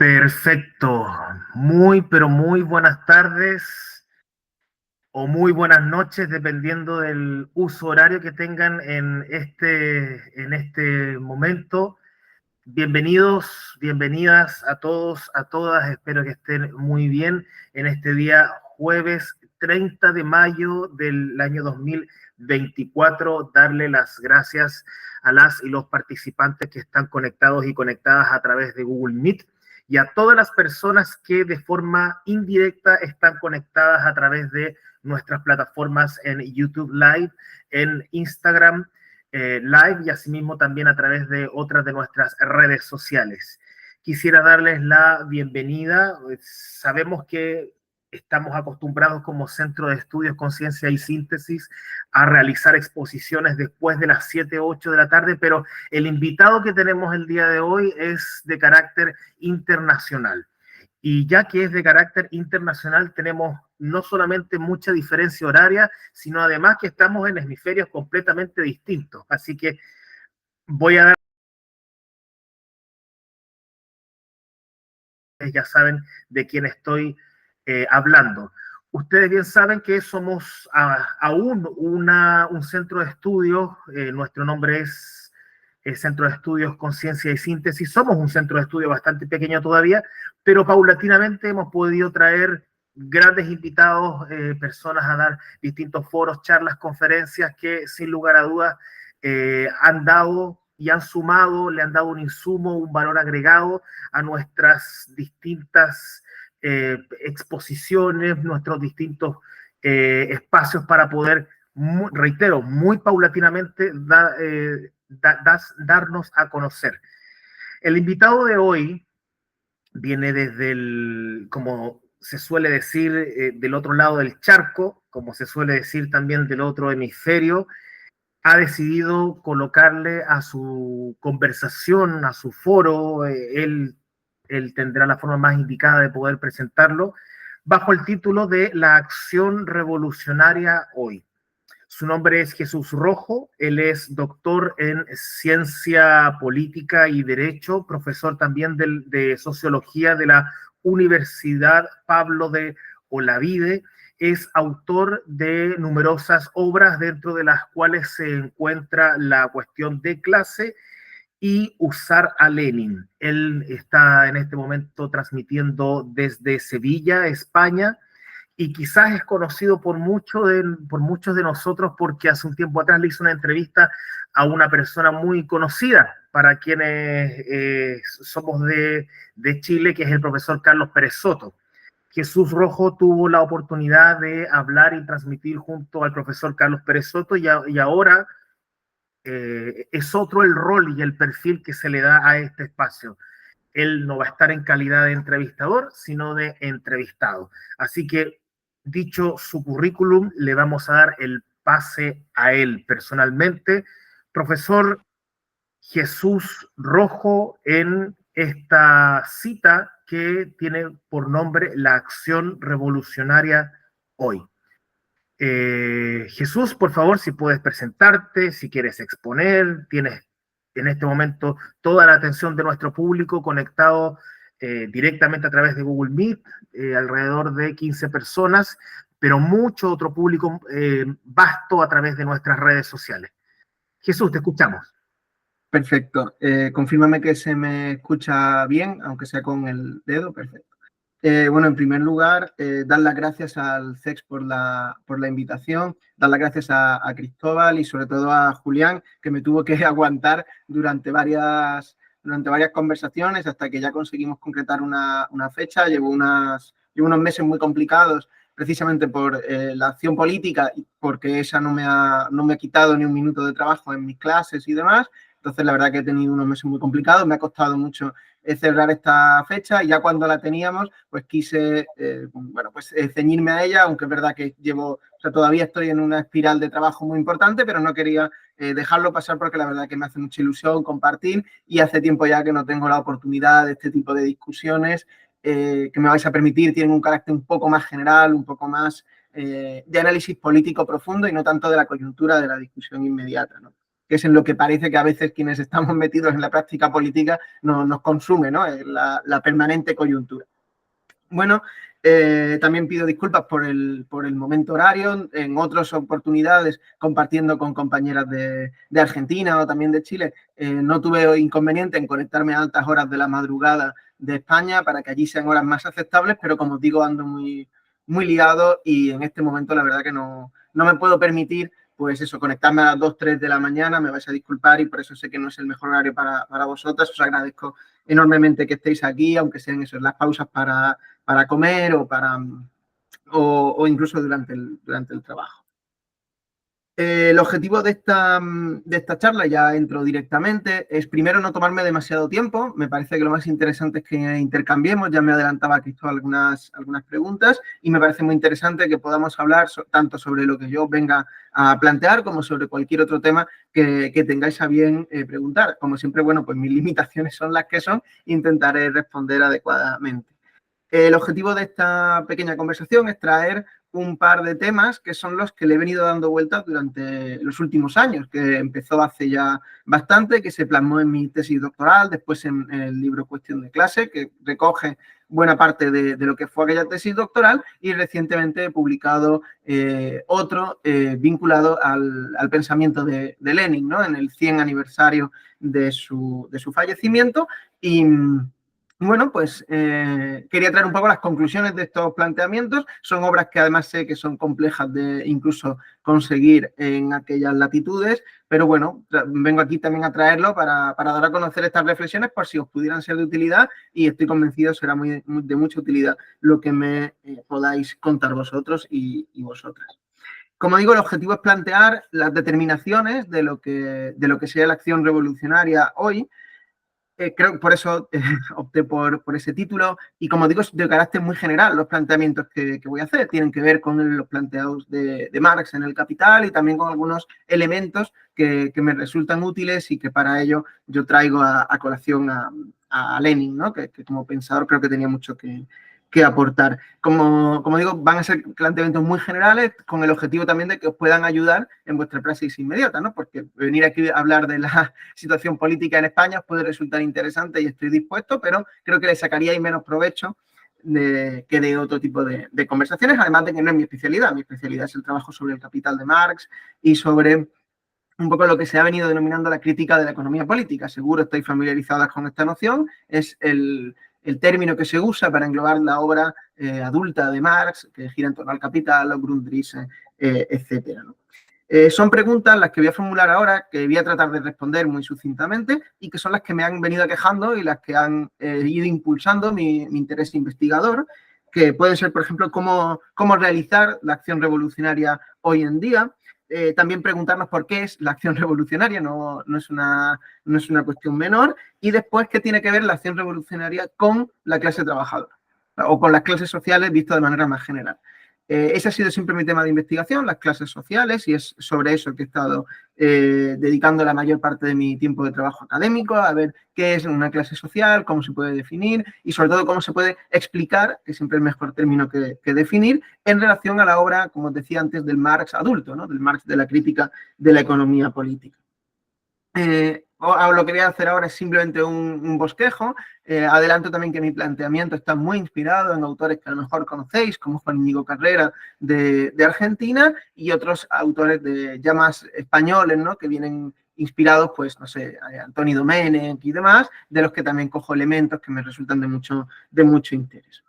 Perfecto. Muy, pero muy buenas tardes o muy buenas noches, dependiendo del uso horario que tengan en este momento. Bienvenidos, bienvenidas a todos, a todas. Espero que estén muy bien en este día jueves 30 de mayo del año 2024. Darle las gracias a las y los participantes que están conectados y conectadas a través de Google Meet y a todas las personas que de forma indirecta están conectadas a través de nuestras plataformas en YouTube Live, en Instagram Live y asimismo también a través de otras de nuestras redes sociales. Quisiera darles la bienvenida. Sabemos que estamos acostumbrados como Centro de Estudios Conciencia y Síntesis a realizar exposiciones después de las 7 o 8 de la tarde, pero el invitado que tenemos el día de hoy es de carácter internacional. Y ya que es de carácter internacional, tenemos no solamente mucha diferencia horaria, sino además que estamos en hemisferios completamente distintos. Así que voy a dar, ya saben de quién estoy hablando. Ustedes bien saben que somos aún un centro de estudios, nuestro nombre es Centro de Estudios Conciencia y Síntesis. Somos un centro de estudio bastante pequeño todavía, pero paulatinamente hemos podido traer grandes invitados, personas a dar distintos foros, charlas, conferencias que sin lugar a dudas han dado y han sumado, le han dado un insumo, un valor agregado a nuestras distintas exposiciones, nuestros distintos espacios para poder, reitero, muy paulatinamente darnos a conocer. El invitado de hoy viene desde como se suele decir, del otro lado del charco, como se suele decir también del otro hemisferio. Ha decidido colocarle a su conversación, a su foro, él tendrá la forma más indicada de poder presentarlo, bajo el título de La Acción Revolucionaria Hoy. Su nombre es Jesús Rojo, él es doctor en Ciencia Política y Derecho, profesor también de Sociología de la Universidad Pablo de Olavide, es autor de numerosas obras, dentro de las cuales se encuentra La Cuestión de Clase y Usar a Lenin. Él está en este momento transmitiendo desde Sevilla, España, y quizás es conocido por muchos de nosotros porque hace un tiempo atrás le hizo una entrevista a una persona muy conocida para quienes somos de Chile, que es el profesor Carlos Pérez Soto. Jesús Rojo tuvo la oportunidad de hablar y transmitir junto al profesor Carlos Pérez Soto y ahora es otro el rol y el perfil que se le da a este espacio. Él no va a estar en calidad de entrevistador, sino de entrevistado. Así que, dicho su currículum, le vamos a dar el pase a él personalmente. Profesor Jesús Rojo, en esta cita que tiene por nombre La Acción Revolucionaria Hoy. Jesús, por favor, si puedes presentarte, si quieres exponer, tienes en este momento toda la atención de nuestro público conectado directamente a través de Google Meet, alrededor de 15 personas, pero mucho otro público vasto a través de nuestras redes sociales. Jesús, te escuchamos. Perfecto. Confírmame que se me escucha bien, aunque sea con el dedo. Perfecto. Bueno, en primer lugar, dar las gracias al CEX por la invitación, dar las gracias a Cristóbal y sobre todo a Julián, que me tuvo que aguantar durante varias conversaciones hasta que ya conseguimos concretar una fecha. Llevo unos meses muy complicados precisamente por la acción política y porque esa no me ha quitado ni un minuto de trabajo en mis clases y demás. Entonces, la verdad que he tenido unos meses muy complicados, me ha costado mucho celebrar esta fecha y ya cuando la teníamos, pues quise, ceñirme a ella, aunque es verdad que todavía estoy en una espiral de trabajo muy importante, pero no quería dejarlo pasar porque la verdad que me hace mucha ilusión compartir y hace tiempo ya que no tengo la oportunidad de este tipo de discusiones que me vais a permitir, tienen un carácter un poco más general, un poco más de análisis político profundo y no tanto de la coyuntura de la discusión inmediata, ¿no? que es en lo que parece que a veces quienes estamos metidos en la práctica política nos consume, ¿no? La permanente coyuntura. Bueno, también pido disculpas por el momento horario. En otras oportunidades, compartiendo con compañeras de Argentina o también de Chile, no tuve inconveniente en conectarme a altas horas de la madrugada de España para que allí sean horas más aceptables, pero como os digo, ando muy, muy liado y en este momento la verdad que no me puedo permitir, pues eso, conectarme a las 2, 3 de la mañana. Me vais a disculpar y por eso sé que no es el mejor horario para vosotras. Os agradezco enormemente que estéis aquí, aunque sean eso, las pausas para comer o incluso durante el trabajo. El objetivo de esta charla, ya entro directamente, es primero no tomarme demasiado tiempo. Me parece que lo más interesante es que intercambiemos. Ya me adelantaba Cristóbal algunas preguntas y me parece muy interesante que podamos hablar tanto sobre lo que yo venga a plantear como sobre cualquier otro tema que tengáis a bien preguntar. Como siempre, bueno, pues mis limitaciones son las que son. Intentaré responder adecuadamente. El objetivo de esta pequeña conversación es traer un par de temas que son los que le he venido dando vueltas durante los últimos años, que empezó hace ya bastante, que se plasmó en mi tesis doctoral, después en el libro Cuestión de clase, que recoge buena parte de lo que fue aquella tesis doctoral, y recientemente he publicado otro vinculado al pensamiento de Lenin, ¿no? En el 100 aniversario de su fallecimiento. Y bueno, pues quería traer un poco las conclusiones de estos planteamientos. Son obras que además sé que son complejas de incluso conseguir en aquellas latitudes, pero bueno, vengo aquí también a traerlo para dar a conocer estas reflexiones por si os pudieran ser de utilidad, y estoy convencido será de mucha utilidad lo que me podáis contar vosotros y vosotras. Como digo, el objetivo es plantear las determinaciones de lo que sea la acción revolucionaria hoy. Creo que por eso opté por ese título, y como digo, es de carácter muy general. Los planteamientos que voy a hacer tienen que ver con los planteados de Marx en El Capital y también con algunos elementos que me resultan útiles y que para ello yo traigo a colación a Lenin, ¿no? Que como pensador creo que tenía mucho que aportar. Como digo, van a ser planteamientos muy generales con el objetivo también de que os puedan ayudar en vuestra praxis inmediata, ¿no? Porque venir aquí a hablar de la situación política en España os puede resultar interesante y estoy dispuesto, pero creo que le sacaríais menos provecho que de otro tipo de conversaciones, además de que no es mi especialidad. Mi especialidad es el trabajo sobre el capital de Marx y sobre un poco lo que se ha venido denominando la crítica de la economía política. Seguro estáis familiarizadas con esta noción. Es el término que se usa para englobar la obra adulta de Marx, que gira en torno al capital, los Grundrisse, etcétera, ¿no? Son preguntas las que voy a formular ahora, que voy a tratar de responder muy sucintamente y que son las que me han venido aquejando y las que han ido impulsando mi interés investigador, que pueden ser, por ejemplo, cómo realizar la acción revolucionaria hoy en día. También preguntarnos por qué es la acción revolucionaria, no es una cuestión menor, y después qué tiene que ver la acción revolucionaria con la clase trabajadora o con las clases sociales visto de manera más general. Ese ha sido siempre mi tema de investigación, las clases sociales, y es sobre eso que he estado dedicando la mayor parte de mi tiempo de trabajo académico, a ver qué es una clase social, cómo se puede definir y sobre todo cómo se puede explicar, que siempre es el mejor término que definir, en relación a la obra, como os decía antes, del Marx adulto, ¿no? Del Marx de la crítica de la economía política. Lo que voy a hacer ahora es simplemente un bosquejo. Adelanto también que mi planteamiento está muy inspirado en autores que a lo mejor conocéis, como Juan Íñigo Carrera de Argentina y otros autores ya más españoles, ¿no? Que vienen inspirados, pues, no sé, Antoni Domènech y demás, de los que también cojo elementos que me resultan de mucho interés.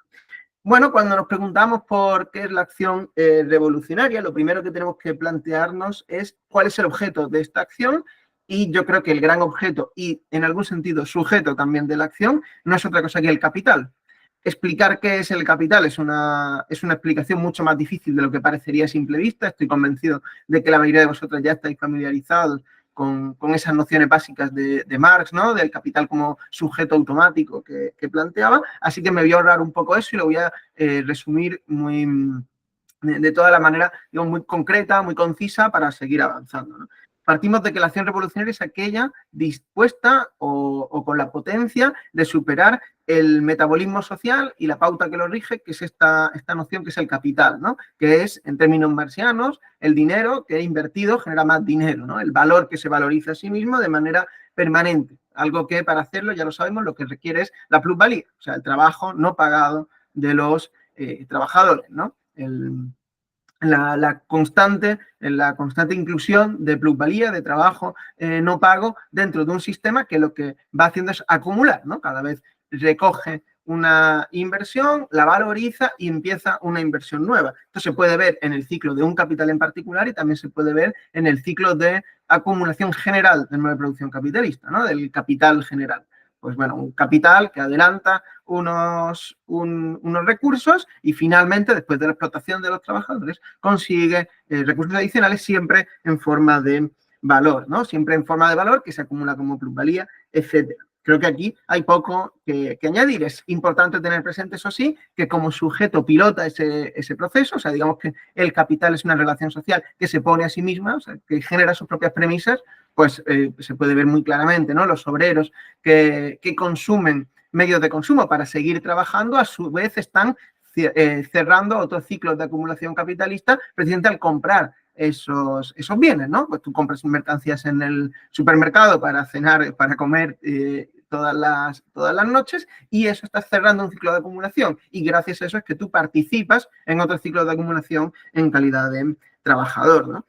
Bueno, cuando nos preguntamos por qué es la acción revolucionaria, lo primero que tenemos que plantearnos es cuál es el objeto de esta acción. Y yo creo que el gran objeto y, en algún sentido, sujeto también de la acción no es otra cosa que el capital. Explicar qué es el capital es una explicación mucho más difícil de lo que parecería a simple vista. Estoy convencido de que la mayoría de vosotros ya estáis familiarizados con esas nociones básicas de Marx, ¿no? Del capital como sujeto automático que planteaba. Así que me voy a ahorrar un poco eso y lo voy a resumir de toda la manera, digamos, muy concreta, muy concisa para seguir avanzando, ¿no? Partimos de que la acción revolucionaria es aquella dispuesta o con la potencia de superar el metabolismo social y la pauta que lo rige, que es esta noción que es el capital, ¿no? Que es, en términos marxianos, el dinero que invertido genera más dinero, ¿no? El valor que se valoriza a sí mismo de manera permanente. Algo que para hacerlo, ya lo sabemos, lo que requiere es la plusvalía, o sea, el trabajo no pagado de los trabajadores, ¿no? La constante inclusión de plusvalía, de trabajo no pago dentro de un sistema que lo que va haciendo es acumular, ¿no? Cada vez recoge una inversión, la valoriza y empieza una inversión nueva. Esto se puede ver en el ciclo de un capital en particular y también se puede ver en el ciclo de acumulación general del modo de producción capitalista, ¿no? Del capital general. Pues bueno, un capital que adelanta unos recursos y finalmente, después de la explotación de los trabajadores, consigue recursos adicionales siempre en forma de valor, ¿no? Siempre en forma de valor que se acumula como plusvalía, etcétera. Creo que aquí hay poco que añadir. Es importante tener presente, eso sí, que como sujeto pilota ese proceso, o sea, digamos que el capital es una relación social que se pone a sí misma, o sea, que genera sus propias premisas, pues se puede ver muy claramente, ¿no? Los obreros que consumen medios de consumo para seguir trabajando, a su vez están cerrando otros ciclos de acumulación capitalista precisamente al comprar esos bienes, ¿no? Pues tú compras mercancías en el supermercado para cenar, para comer todas las noches y eso está cerrando un ciclo de acumulación y gracias a eso es que tú participas en otros ciclos de acumulación en calidad de trabajador, ¿no?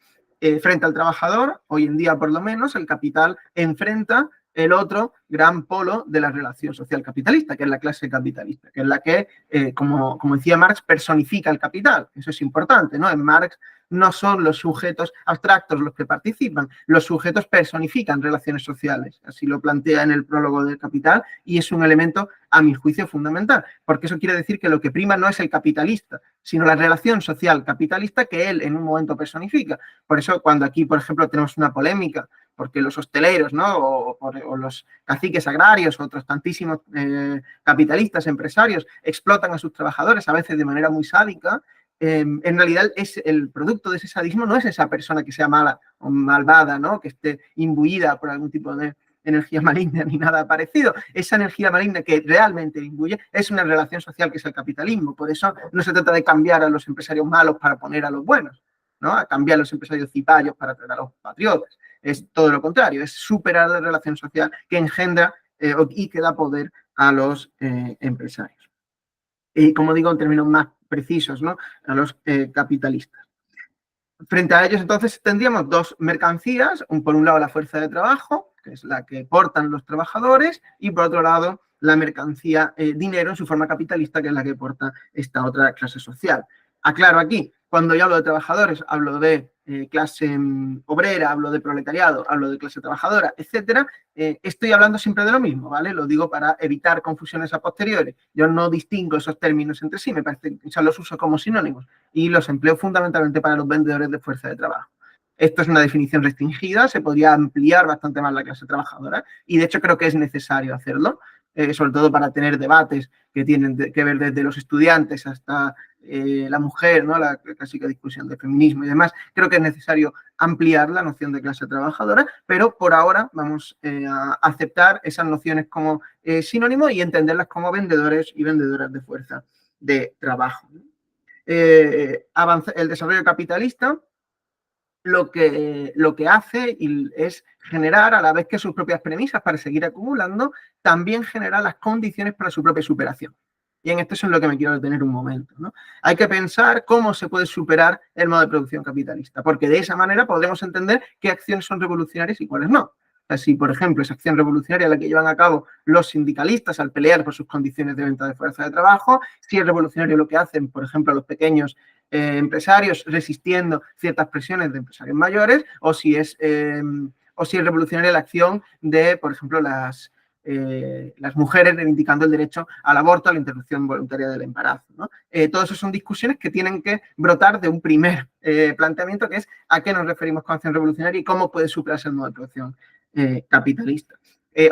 Frente al trabajador, hoy en día por lo menos, el capital enfrenta el otro gran polo de la relación social capitalista, que es la clase capitalista, que es la que, como decía Marx, personifica el capital. Eso es importante, ¿no? En Marx no son los sujetos abstractos los que participan, los sujetos personifican relaciones sociales. Así lo plantea en el prólogo del Capital y es un elemento, a mi juicio, fundamental, porque eso quiere decir que lo que prima no es el capitalista, sino la relación social capitalista que él en un momento personifica. Por eso, cuando aquí, por ejemplo, tenemos una polémica porque los hosteleros, ¿no? o los caciques agrarios, o otros tantísimos capitalistas, empresarios, explotan a sus trabajadores, a veces de manera muy sádica, en realidad el producto de ese sadismo no es esa persona que sea mala o malvada, ¿no? Que esté imbuida por algún tipo de energía maligna ni nada parecido. Esa energía maligna que realmente imbuye es una relación social que es el capitalismo. Por eso no se trata de cambiar a los empresarios malos para poner a los buenos, ¿no? A cambiar a los empresarios cipayos para traer a los patriotas. Es todo lo contrario, es superar la relación social que engendra y que da poder a los empresarios. Y como digo, en términos más precisos, ¿no? A los capitalistas. Frente a ellos, entonces, tendríamos dos mercancías, por un lado la fuerza de trabajo, que es la que portan los trabajadores, y por otro lado la mercancía dinero en su forma capitalista, que es la que porta esta otra clase social. Aclaro aquí, cuando yo hablo de trabajadores, hablo de clase obrera, hablo de proletariado, hablo de clase trabajadora, etcétera. Estoy hablando siempre de lo mismo, ¿vale? Lo digo para evitar confusiones a posteriori. Yo no distingo esos términos entre sí, me parece que ya los uso como sinónimos y los empleo fundamentalmente para los vendedores de fuerza de trabajo. Esto es una definición restringida, se podría ampliar bastante más la clase trabajadora y de hecho creo que es necesario hacerlo, sobre todo para tener debates que tienen que ver desde los estudiantes hasta la mujer, ¿no? La clásica discusión de feminismo y demás. Creo que es necesario ampliar la noción de clase trabajadora, pero por ahora vamos a aceptar esas nociones como sinónimo y entenderlas como vendedores y vendedoras de fuerza de trabajo. El desarrollo capitalista lo que hace es generar, a la vez que sus propias premisas para seguir acumulando, también genera las condiciones para su propia superación. Y en esto es en lo que me quiero detener un momento, ¿no? Hay que pensar cómo se puede superar el modo de producción capitalista, porque de esa manera podremos entender qué acciones son revolucionarias y cuáles no. O sea, si, por ejemplo, esa acción revolucionaria la que llevan a cabo los sindicalistas al pelear por sus condiciones de venta de fuerza de trabajo, si es revolucionario lo que hacen, por ejemplo, los pequeños empresarios resistiendo ciertas presiones de empresarios mayores, o si es revolucionaria la acción de, por ejemplo, las mujeres reivindicando el derecho al aborto, a la interrupción voluntaria del embarazo, ¿no? Todas esas son discusiones que tienen que brotar de un primer planteamiento, que es a qué nos referimos con acción revolucionaria y cómo puede superarse el modo de producción capitalista.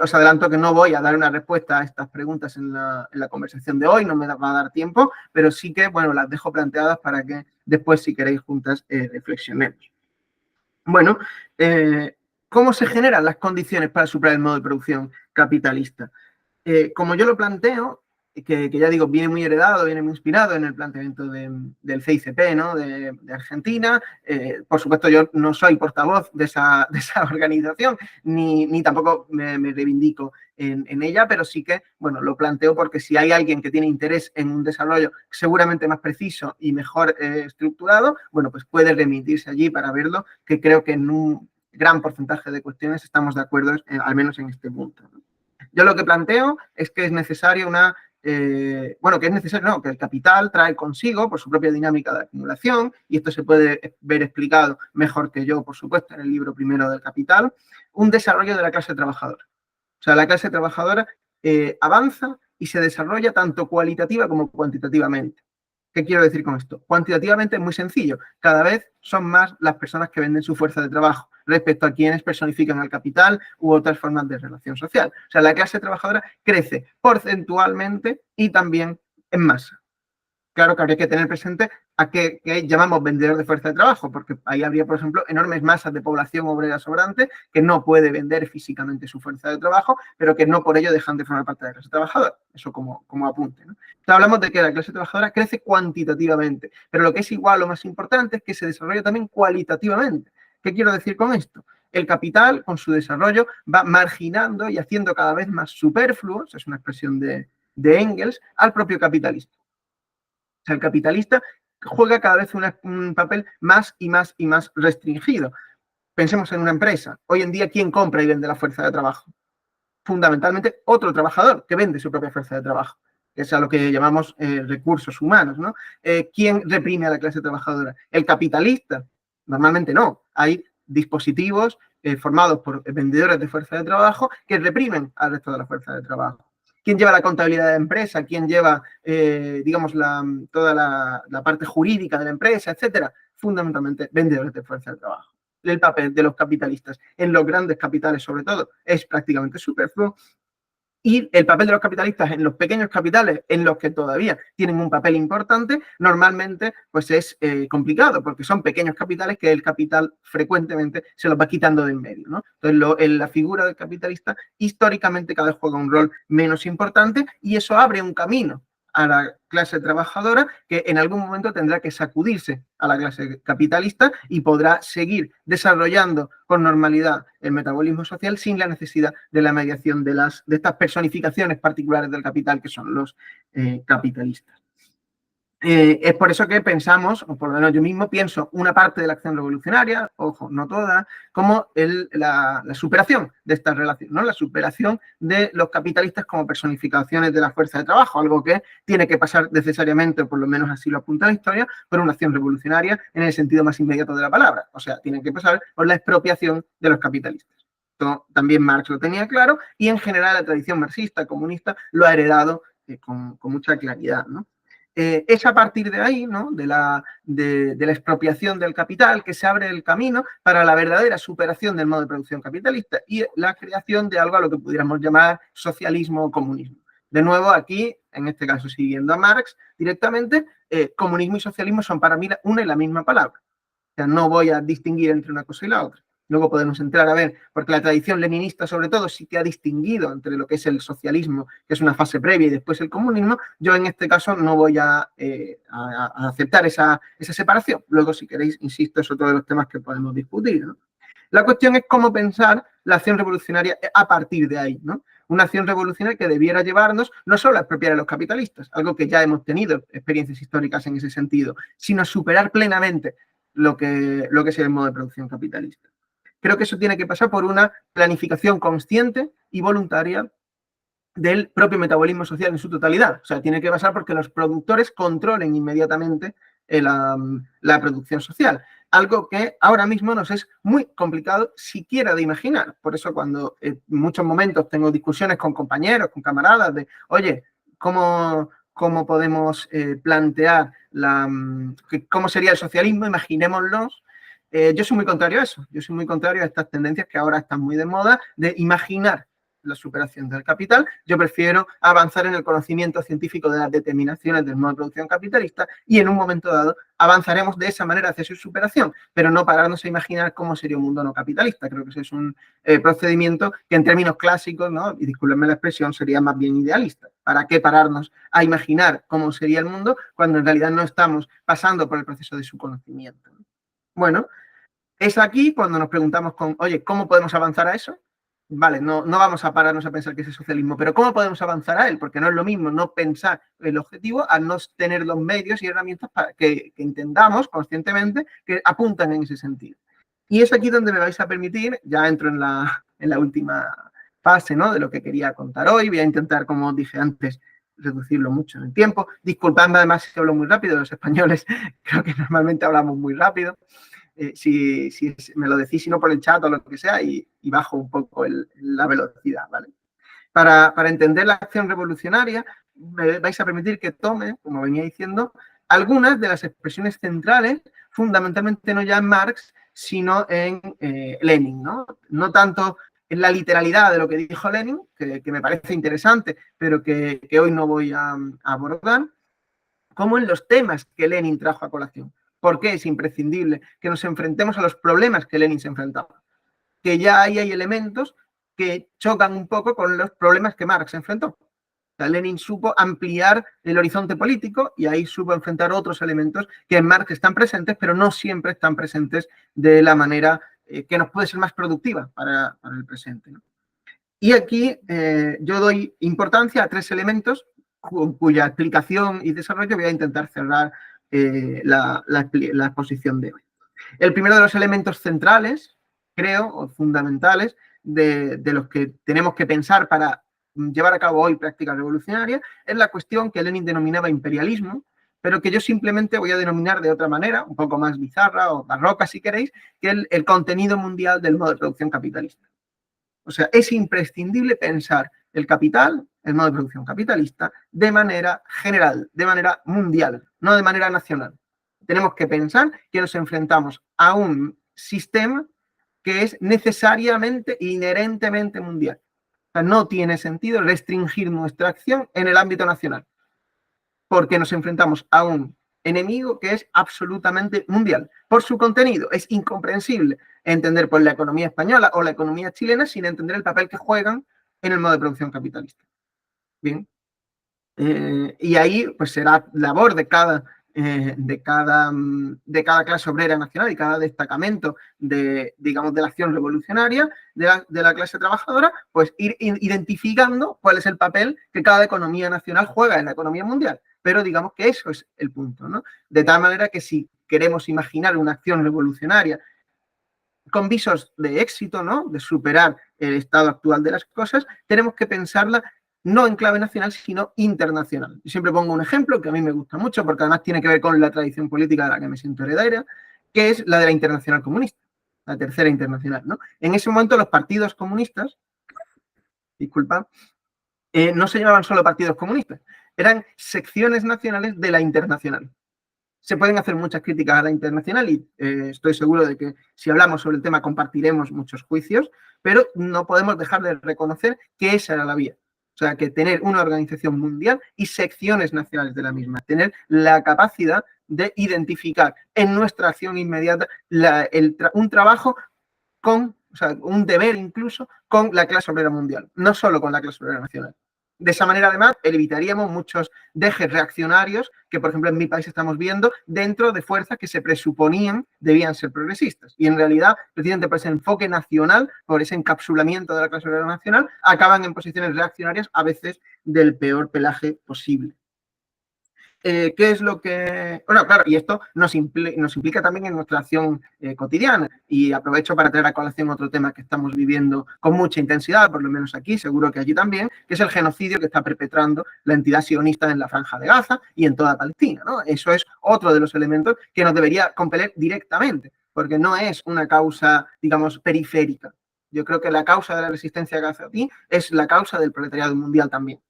Os adelanto que no voy a dar una respuesta a estas preguntas en la conversación de hoy, no me va a dar tiempo, pero sí que, bueno, las dejo planteadas para que después, si queréis, juntas reflexionemos. Bueno, ¿cómo se generan las condiciones para superar el modo de producción capitalista? Como yo lo planteo, que ya digo, viene muy heredado, viene muy inspirado en el planteamiento del CICP, ¿no? de Argentina. Por supuesto, yo no soy portavoz de esa organización, ni tampoco me reivindico en ella, pero sí que, bueno, lo planteo porque si hay alguien que tiene interés en un desarrollo seguramente más preciso y mejor estructurado, bueno, pues puede remitirse allí para verlo, que creo que en un gran porcentaje de cuestiones estamos de acuerdo, al menos en este punto, ¿no? Yo lo que planteo es que es necesario que es necesario, no, que el capital trae consigo, por su propia dinámica de acumulación, y esto se puede ver explicado mejor que yo, por supuesto, en el libro primero del Capital, un desarrollo de la clase trabajadora. O sea, la clase trabajadora avanza y se desarrolla tanto cualitativa como cuantitativamente. ¿Qué quiero decir con esto? Cuantitativamente es muy sencillo. Cada vez son más las personas que venden su fuerza de trabajo respecto a quienes personifican el capital u otras formas de relación social. O sea, la clase trabajadora crece porcentualmente y también en masa. Claro que habría que tener presente a qué llamamos vendedor de fuerza de trabajo, porque ahí habría, por ejemplo, enormes masas de población obrera sobrante que no puede vender físicamente su fuerza de trabajo, pero que no por ello dejan de formar parte de la clase trabajadora. Eso como apunte, ¿no? Entonces, hablamos de que la clase trabajadora crece cuantitativamente, pero lo que es igual o más importante es que se desarrolla también cualitativamente. ¿Qué quiero decir con esto? El capital, con su desarrollo, va marginando y haciendo cada vez más superfluos, es una expresión de Engels, al propio capitalista. O sea, el capitalista juega cada vez un papel más y más y más restringido. Pensemos en una empresa. Hoy en día, ¿quién compra y vende la fuerza de trabajo? Fundamentalmente, otro trabajador que vende su propia fuerza de trabajo, que es a lo que llamamos recursos humanos, ¿no? ¿Quién reprime a la clase trabajadora? ¿El capitalista? Normalmente no. Hay dispositivos formados por vendedores de fuerza de trabajo que reprimen al resto de la fuerza de trabajo. ¿Quién lleva la contabilidad de la empresa? ¿Quién lleva, digamos, toda la parte jurídica de la empresa, etcétera? Fundamentalmente, vendedores de fuerza de trabajo. El papel de los capitalistas en los grandes capitales, sobre todo, es prácticamente superfluo. Y el papel de los capitalistas en los pequeños capitales, en los que todavía tienen un papel importante, normalmente pues es complicado, porque son pequeños capitales que el capital frecuentemente se los va quitando de en medio, ¿no? Entonces, la figura del capitalista históricamente cada vez juega un rol menos importante y eso abre un camino a la clase trabajadora que en algún momento tendrá que sacudirse a la clase capitalista y podrá seguir desarrollando con normalidad el metabolismo social sin la necesidad de la mediación de estas personificaciones particulares del capital que son los capitalistas. Es por eso que pensamos, o por lo menos yo mismo pienso, una parte de la acción revolucionaria, ojo, no toda, como la superación de esta relación, ¿no? La superación de los capitalistas como personificaciones de la fuerza de trabajo, algo que tiene que pasar necesariamente, o por lo menos así lo apunta la historia, por una acción revolucionaria en el sentido más inmediato de la palabra. O sea, tiene que pasar por la expropiación de los capitalistas. Esto también Marx lo tenía claro y en general la tradición marxista, comunista, lo ha heredado con mucha claridad, ¿no? Es a partir de ahí, ¿no? de la expropiación del capital, que se abre el camino para la verdadera superación del modo de producción capitalista y la creación de algo a lo que pudiéramos llamar socialismo o comunismo. De nuevo, aquí, en este caso siguiendo a Marx directamente, comunismo y socialismo son para mí una y la misma palabra. O sea, no voy a distinguir entre una cosa y la otra. Luego podemos entrar a ver, porque la tradición leninista sobre todo sí que ha distinguido entre lo que es el socialismo, que es una fase previa, y después el comunismo. Yo en este caso no voy a aceptar esa separación. Luego, si queréis, insisto, es otro de los temas que podemos discutir, ¿no? La cuestión es cómo pensar la acción revolucionaria a partir de ahí, ¿no? Una acción revolucionaria que debiera llevarnos no solo a expropiar a los capitalistas, algo que ya hemos tenido experiencias históricas en ese sentido, sino a superar plenamente lo que es el modo de producción capitalista. Creo que eso tiene que pasar por una planificación consciente y voluntaria del propio metabolismo social en su totalidad. O sea, tiene que pasar porque los productores controlen inmediatamente la producción social. Algo que ahora mismo nos es muy complicado siquiera de imaginar. Por eso cuando en muchos momentos tengo discusiones con compañeros, con camaradas de, oye, ¿cómo podemos plantear cómo sería el socialismo? Imaginémoslo. Yo soy muy contrario a eso. Yo soy muy contrario a estas tendencias que ahora están muy de moda de imaginar la superación del capital, yo prefiero avanzar en el conocimiento científico de las determinaciones del modo de producción capitalista y en un momento dado avanzaremos de esa manera hacia su superación, pero no pararnos a imaginar cómo sería un mundo no capitalista. Creo que ese es un procedimiento que en términos clásicos, ¿no? Y discúlpenme la expresión, sería más bien idealista. ¿Para qué pararnos a imaginar cómo sería el mundo cuando en realidad no estamos pasando por el proceso de su conocimiento? Bueno, es aquí cuando nos preguntamos oye, ¿cómo podemos avanzar a eso? Vale, no vamos a pararnos a pensar que es el socialismo, pero ¿cómo podemos avanzar a él? Porque no es lo mismo no pensar el objetivo a no tener los medios y herramientas para que entendamos conscientemente que apuntan en ese sentido. Y es aquí donde me vais a permitir, ya entro en la última fase, ¿no?, de lo que quería contar hoy. Voy a intentar, como dije antes, reducirlo mucho en el tiempo. Disculpadme además si hablo muy rápido, los españoles creo que normalmente hablamos muy rápido. Si me lo decís, si no por el chat o lo que sea, y bajo un poco la velocidad, ¿vale? Para entender la acción revolucionaria, me vais a permitir que tome, como venía diciendo, algunas de las expresiones centrales, fundamentalmente no ya en Marx, sino en Lenin, ¿no? No tanto en la literalidad de lo que dijo Lenin, que me parece interesante, pero que hoy no voy a abordar, como en los temas que Lenin trajo a colación. ¿Por qué es imprescindible que nos enfrentemos a los problemas que Lenin se enfrentaba? Que ya ahí hay elementos que chocan un poco con los problemas que Marx enfrentó. O sea, Lenin supo ampliar el horizonte político y ahí supo enfrentar otros elementos que en Marx están presentes, pero no siempre están presentes de la manera que nos puede ser más productiva para el presente, ¿no? Y aquí yo doy importancia a tres elementos cuya explicación y desarrollo voy a intentar cerrar la exposición de hoy. El primero de los elementos centrales, creo, o fundamentales, de los que tenemos que pensar para llevar a cabo hoy prácticas revolucionarias, es la cuestión que Lenin denominaba imperialismo, pero que yo simplemente voy a denominar de otra manera, un poco más bizarra o barroca si queréis, que el contenido mundial del modo de producción capitalista. O sea, es imprescindible pensar el capital, el modo de producción capitalista, de manera general, de manera mundial, no de manera nacional. Tenemos que pensar que nos enfrentamos a un sistema que es necesariamente, inherentemente mundial. O sea, no tiene sentido restringir nuestra acción en el ámbito nacional, porque nos enfrentamos a un enemigo que es absolutamente mundial. Por su contenido, es incomprensible entender por la economía española o la economía chilena sin entender el papel que juegan en el modo de producción capitalista. Bien. Y ahí pues será labor de cada clase obrera nacional y cada destacamento de la acción revolucionaria de la clase trabajadora, pues ir identificando cuál es el papel que cada economía nacional juega en la economía mundial. Pero digamos que eso es el punto, ¿no? De tal manera que si queremos imaginar una acción revolucionaria con visos de éxito, ¿no?, de superar el estado actual de las cosas, tenemos que pensarla no en clave nacional, sino internacional. Yo siempre pongo un ejemplo que a mí me gusta mucho, porque además tiene que ver con la tradición política de la que me siento heredera, que es la de la Internacional Comunista, la tercera internacional, ¿no? En ese momento los partidos comunistas, disculpa, no se llamaban solo partidos comunistas, eran secciones nacionales de la Internacional. Se pueden hacer muchas críticas a la internacional y estoy seguro de que si hablamos sobre el tema compartiremos muchos juicios, pero no podemos dejar de reconocer que esa era la vía. O sea, que tener una organización mundial y secciones nacionales de la misma, tener la capacidad de identificar en nuestra acción inmediata un trabajo o sea, un deber incluso con la clase obrera mundial, no solo con la clase obrera nacional. De esa manera, además, evitaríamos muchos dejes reaccionarios que, por ejemplo, en mi país estamos viendo dentro de fuerzas que se presuponían debían ser progresistas. Y en realidad, precisamente por ese enfoque nacional, por ese encapsulamiento de la clase obrera nacional, acaban en posiciones reaccionarias a veces del peor pelaje posible. ¿Qué es lo que...? Bueno, claro, y esto nos implica también en nuestra acción cotidiana. Y aprovecho para traer a colación otro tema que estamos viviendo con mucha intensidad, por lo menos aquí, seguro que allí también, que es el genocidio que está perpetrando la entidad sionista en la Franja de Gaza y en toda Palestina, ¿no? Eso es otro de los elementos que nos debería compeler directamente, porque no es una causa, digamos, periférica. Yo creo que la causa de la resistencia gazatí es la causa del proletariado mundial también.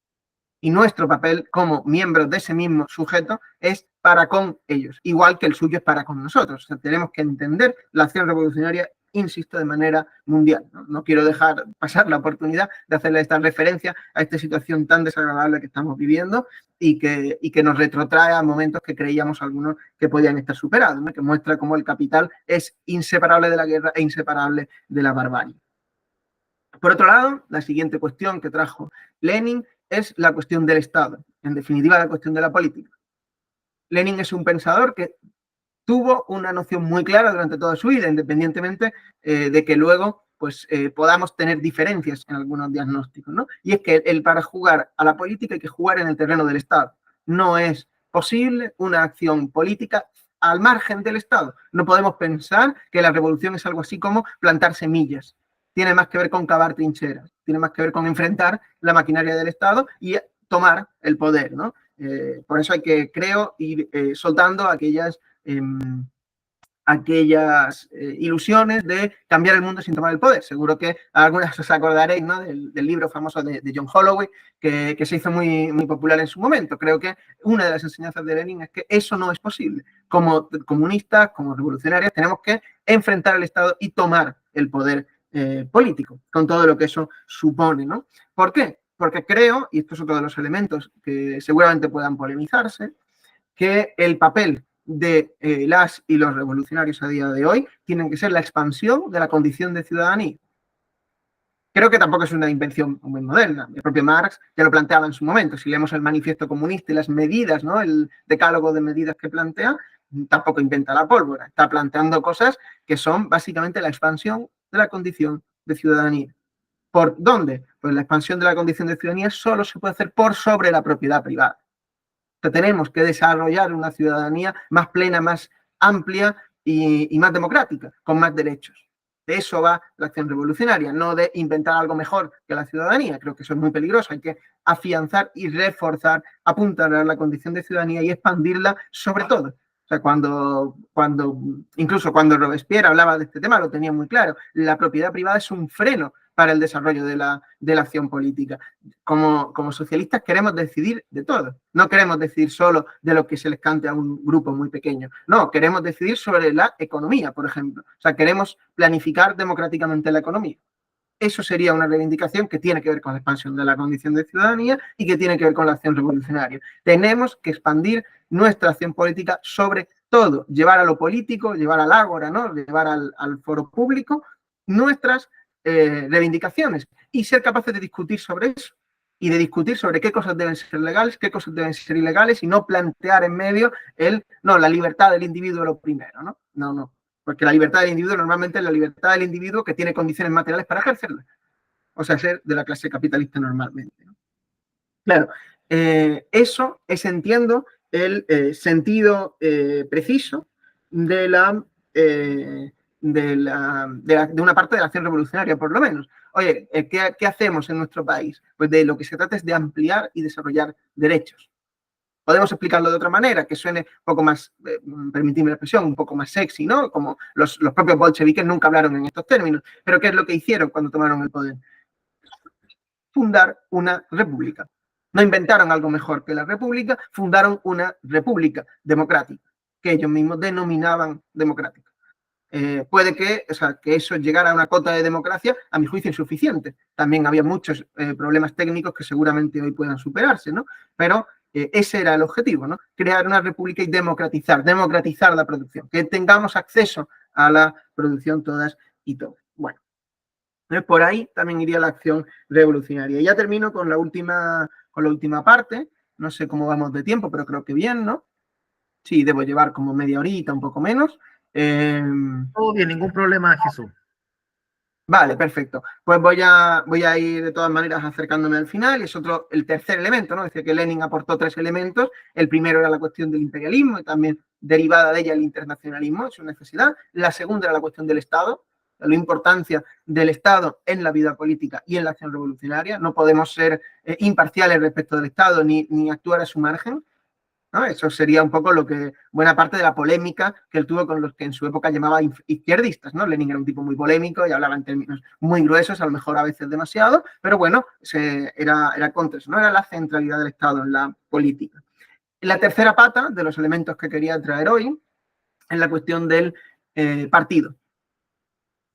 Y nuestro papel como miembros de ese mismo sujeto es para con ellos, igual que el suyo es para con nosotros. O sea, tenemos que entender la acción revolucionaria insisto, de manera mundial. No quiero dejar pasar la oportunidad de hacerle esta referencia a esta situación tan desagradable que estamos viviendo y que nos retrotrae a momentos que creíamos algunos que podían estar superados, ¿no? Que muestra cómo el capital es inseparable de la guerra e inseparable de la barbarie. Por otro lado, la siguiente cuestión que trajo Lenin es la cuestión del Estado, en definitiva la cuestión de la política. Lenin es un pensador que tuvo una noción muy clara durante toda su vida, independientemente de que luego pues, podamos tener diferencias en algunos diagnósticos, ¿no? Y es que para jugar a la política hay que jugar en el terreno del Estado. No es posible una acción política al margen del Estado. No podemos pensar que la revolución es algo así como plantar semillas. Tiene más que ver con cavar trincheras, tiene más que ver con enfrentar la maquinaria del Estado y tomar el poder, ¿no? Por eso hay que, creo, ir soltando aquellas ilusiones de cambiar el mundo sin tomar el poder. Seguro que algunas os acordaréis, ¿no? del libro famoso de John Holloway, que se hizo muy, muy popular en su momento. Creo que una de las enseñanzas de Lenin es que eso no es posible. Como comunistas, como revolucionarios, tenemos que enfrentar al Estado y tomar el poder político, con todo lo que eso supone, ¿no? ¿Por qué? Porque creo, y esto es otro de los elementos que seguramente puedan polemizarse, que el papel de las y los revolucionarios a día de hoy tienen que ser la expansión de la condición de ciudadanía. Creo que tampoco es una invención muy moderna. El propio Marx ya lo planteaba en su momento. Si leemos el manifiesto comunista y las medidas, ¿no? El decálogo de medidas que plantea, tampoco inventa la pólvora. Está planteando cosas que son básicamente la expansión de la condición de ciudadanía. ¿Por dónde? Pues la expansión de la condición de ciudadanía solo se puede hacer por sobre la propiedad privada. Que tenemos que desarrollar una ciudadanía más plena, más amplia y más democrática, con más derechos. De eso va la acción revolucionaria, no de inventar algo mejor que la ciudadanía. Creo que eso es muy peligroso. Hay que afianzar y reforzar, apuntalar la condición de ciudadanía y expandirla sobre todo. O sea, incluso cuando Robespierre hablaba de este tema, lo tenía muy claro. La propiedad privada es un freno para el desarrollo de la acción política. Como socialistas queremos decidir de todo. No queremos decidir solo de lo que se les cante a un grupo muy pequeño. No, queremos decidir sobre la economía, por ejemplo. O sea, queremos planificar democráticamente la economía. Eso sería una reivindicación que tiene que ver con la expansión de la condición de ciudadanía y que tiene que ver con la acción revolucionaria. Tenemos que expandir nuestra acción política sobre todo, llevar a lo político, llevar al ágora, ¿no? Llevar al foro público nuestras reivindicaciones y ser capaces de discutir sobre eso y de discutir sobre qué cosas deben ser legales, qué cosas deben ser ilegales y no plantear en medio la libertad del individuo lo primero, ¿no? No. Porque la libertad del individuo normalmente es la libertad del individuo que tiene condiciones materiales para ejercerla. O sea, ser de la clase capitalista normalmente, ¿no? Claro, eso es, entiendo, el sentido preciso de una parte de la acción revolucionaria, por lo menos. Oye, ¿qué hacemos en nuestro país? Pues de lo que se trata es de ampliar y desarrollar derechos. Podemos explicarlo de otra manera, que suene un poco más, permitidme la expresión, un poco más sexy, ¿no? Como los propios bolcheviques nunca hablaron en estos términos. Pero ¿qué es lo que hicieron cuando tomaron el poder? Fundar una república. No inventaron algo mejor que la república, fundaron una república democrática, que ellos mismos denominaban democrática. Puede que eso llegara a una cota de democracia, a mi juicio, insuficiente. También había muchos problemas técnicos que seguramente hoy puedan superarse, ¿no? Pero ese era el objetivo, ¿no? Crear una república y democratizar la producción, que tengamos acceso a la producción todas y todos. Bueno, por ahí también iría la acción revolucionaria. Y ya termino con la última parte. No sé cómo vamos de tiempo, pero creo que bien, ¿no? Sí, debo llevar como media horita, un poco menos. Todo bien, ningún problema, Jesús. Vale, perfecto. Pues voy a ir de todas maneras acercándome al final. Y es el tercer elemento, ¿no? Decía que Lenin aportó 3 elementos. El primero era la cuestión del imperialismo y también derivada de ella el internacionalismo, es una necesidad. La segunda era la cuestión del Estado, la importancia del Estado en la vida política y en la acción revolucionaria. No podemos ser imparciales respecto del Estado ni actuar a su margen, ¿no? Eso sería un poco lo que buena parte de la polémica que él tuvo con los que en su época llamaba izquierdistas, ¿no? Lenin era un tipo muy polémico y hablaba en términos muy gruesos, a lo mejor a veces demasiado, pero bueno, era contra eso, no era la centralidad del Estado en la política. La tercera pata de los elementos que quería traer hoy es la cuestión del partido.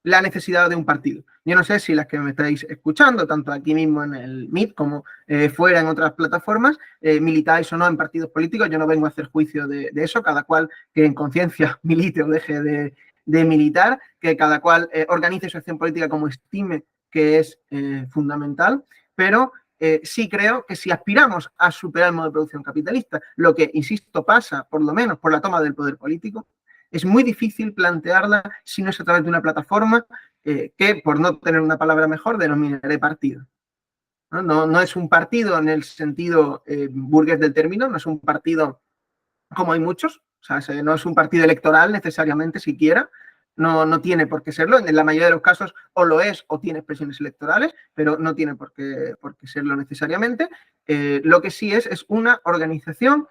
la necesidad de un partido. Yo no sé si las que me estáis escuchando, tanto aquí mismo en el Meet como fuera en otras plataformas, militáis o no en partidos políticos. Yo no vengo a hacer juicio de eso, cada cual que en conciencia milite o deje de militar, que cada cual organice su acción política como estime que es fundamental, pero sí creo que si aspiramos a superar el modelo de producción capitalista, lo que, insisto, pasa por lo menos por la toma del poder político, es muy difícil plantearla si no es a través de una plataforma que, por no tener una palabra mejor, denominaré partido. No es un partido en el sentido burgués del término, no es un partido como hay muchos, o sea, no es un partido electoral necesariamente siquiera, no tiene por qué serlo, en la mayoría de los casos o lo es o tiene expresiones electorales, pero no tiene por qué serlo necesariamente. Lo que sí es una organización,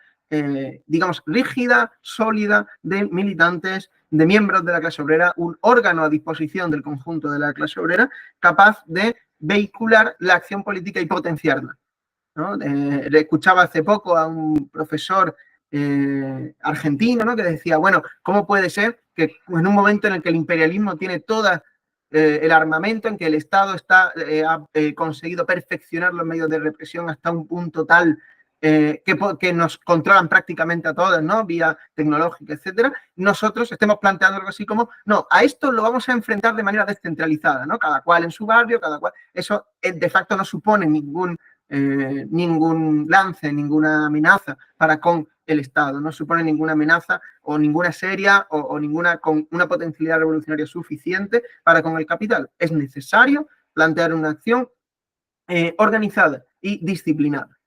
digamos, rígida, sólida, de militantes, de miembros de la clase obrera, un órgano a disposición del conjunto de la clase obrera, capaz de vehicular la acción política y potenciarla, ¿no? Le escuchaba hace poco a un profesor argentino, ¿no? Que decía, bueno, ¿cómo puede ser que en un momento en el que el imperialismo tiene todo el armamento, en que el Estado ha conseguido perfeccionar los medios de represión hasta un punto tal que nos controlan prácticamente a todos, ¿no? Vía tecnológica, etcétera, nosotros estemos planteando algo así como, no, a esto lo vamos a enfrentar de manera descentralizada, ¿no? Cada cual en su barrio, cada cual, eso de facto no supone ningún lance, ninguna amenaza para con el Estado, no supone ninguna amenaza o ninguna seria o ninguna con una potencialidad revolucionaria suficiente para con el capital. Es necesario plantear una acción organizada y disciplinada.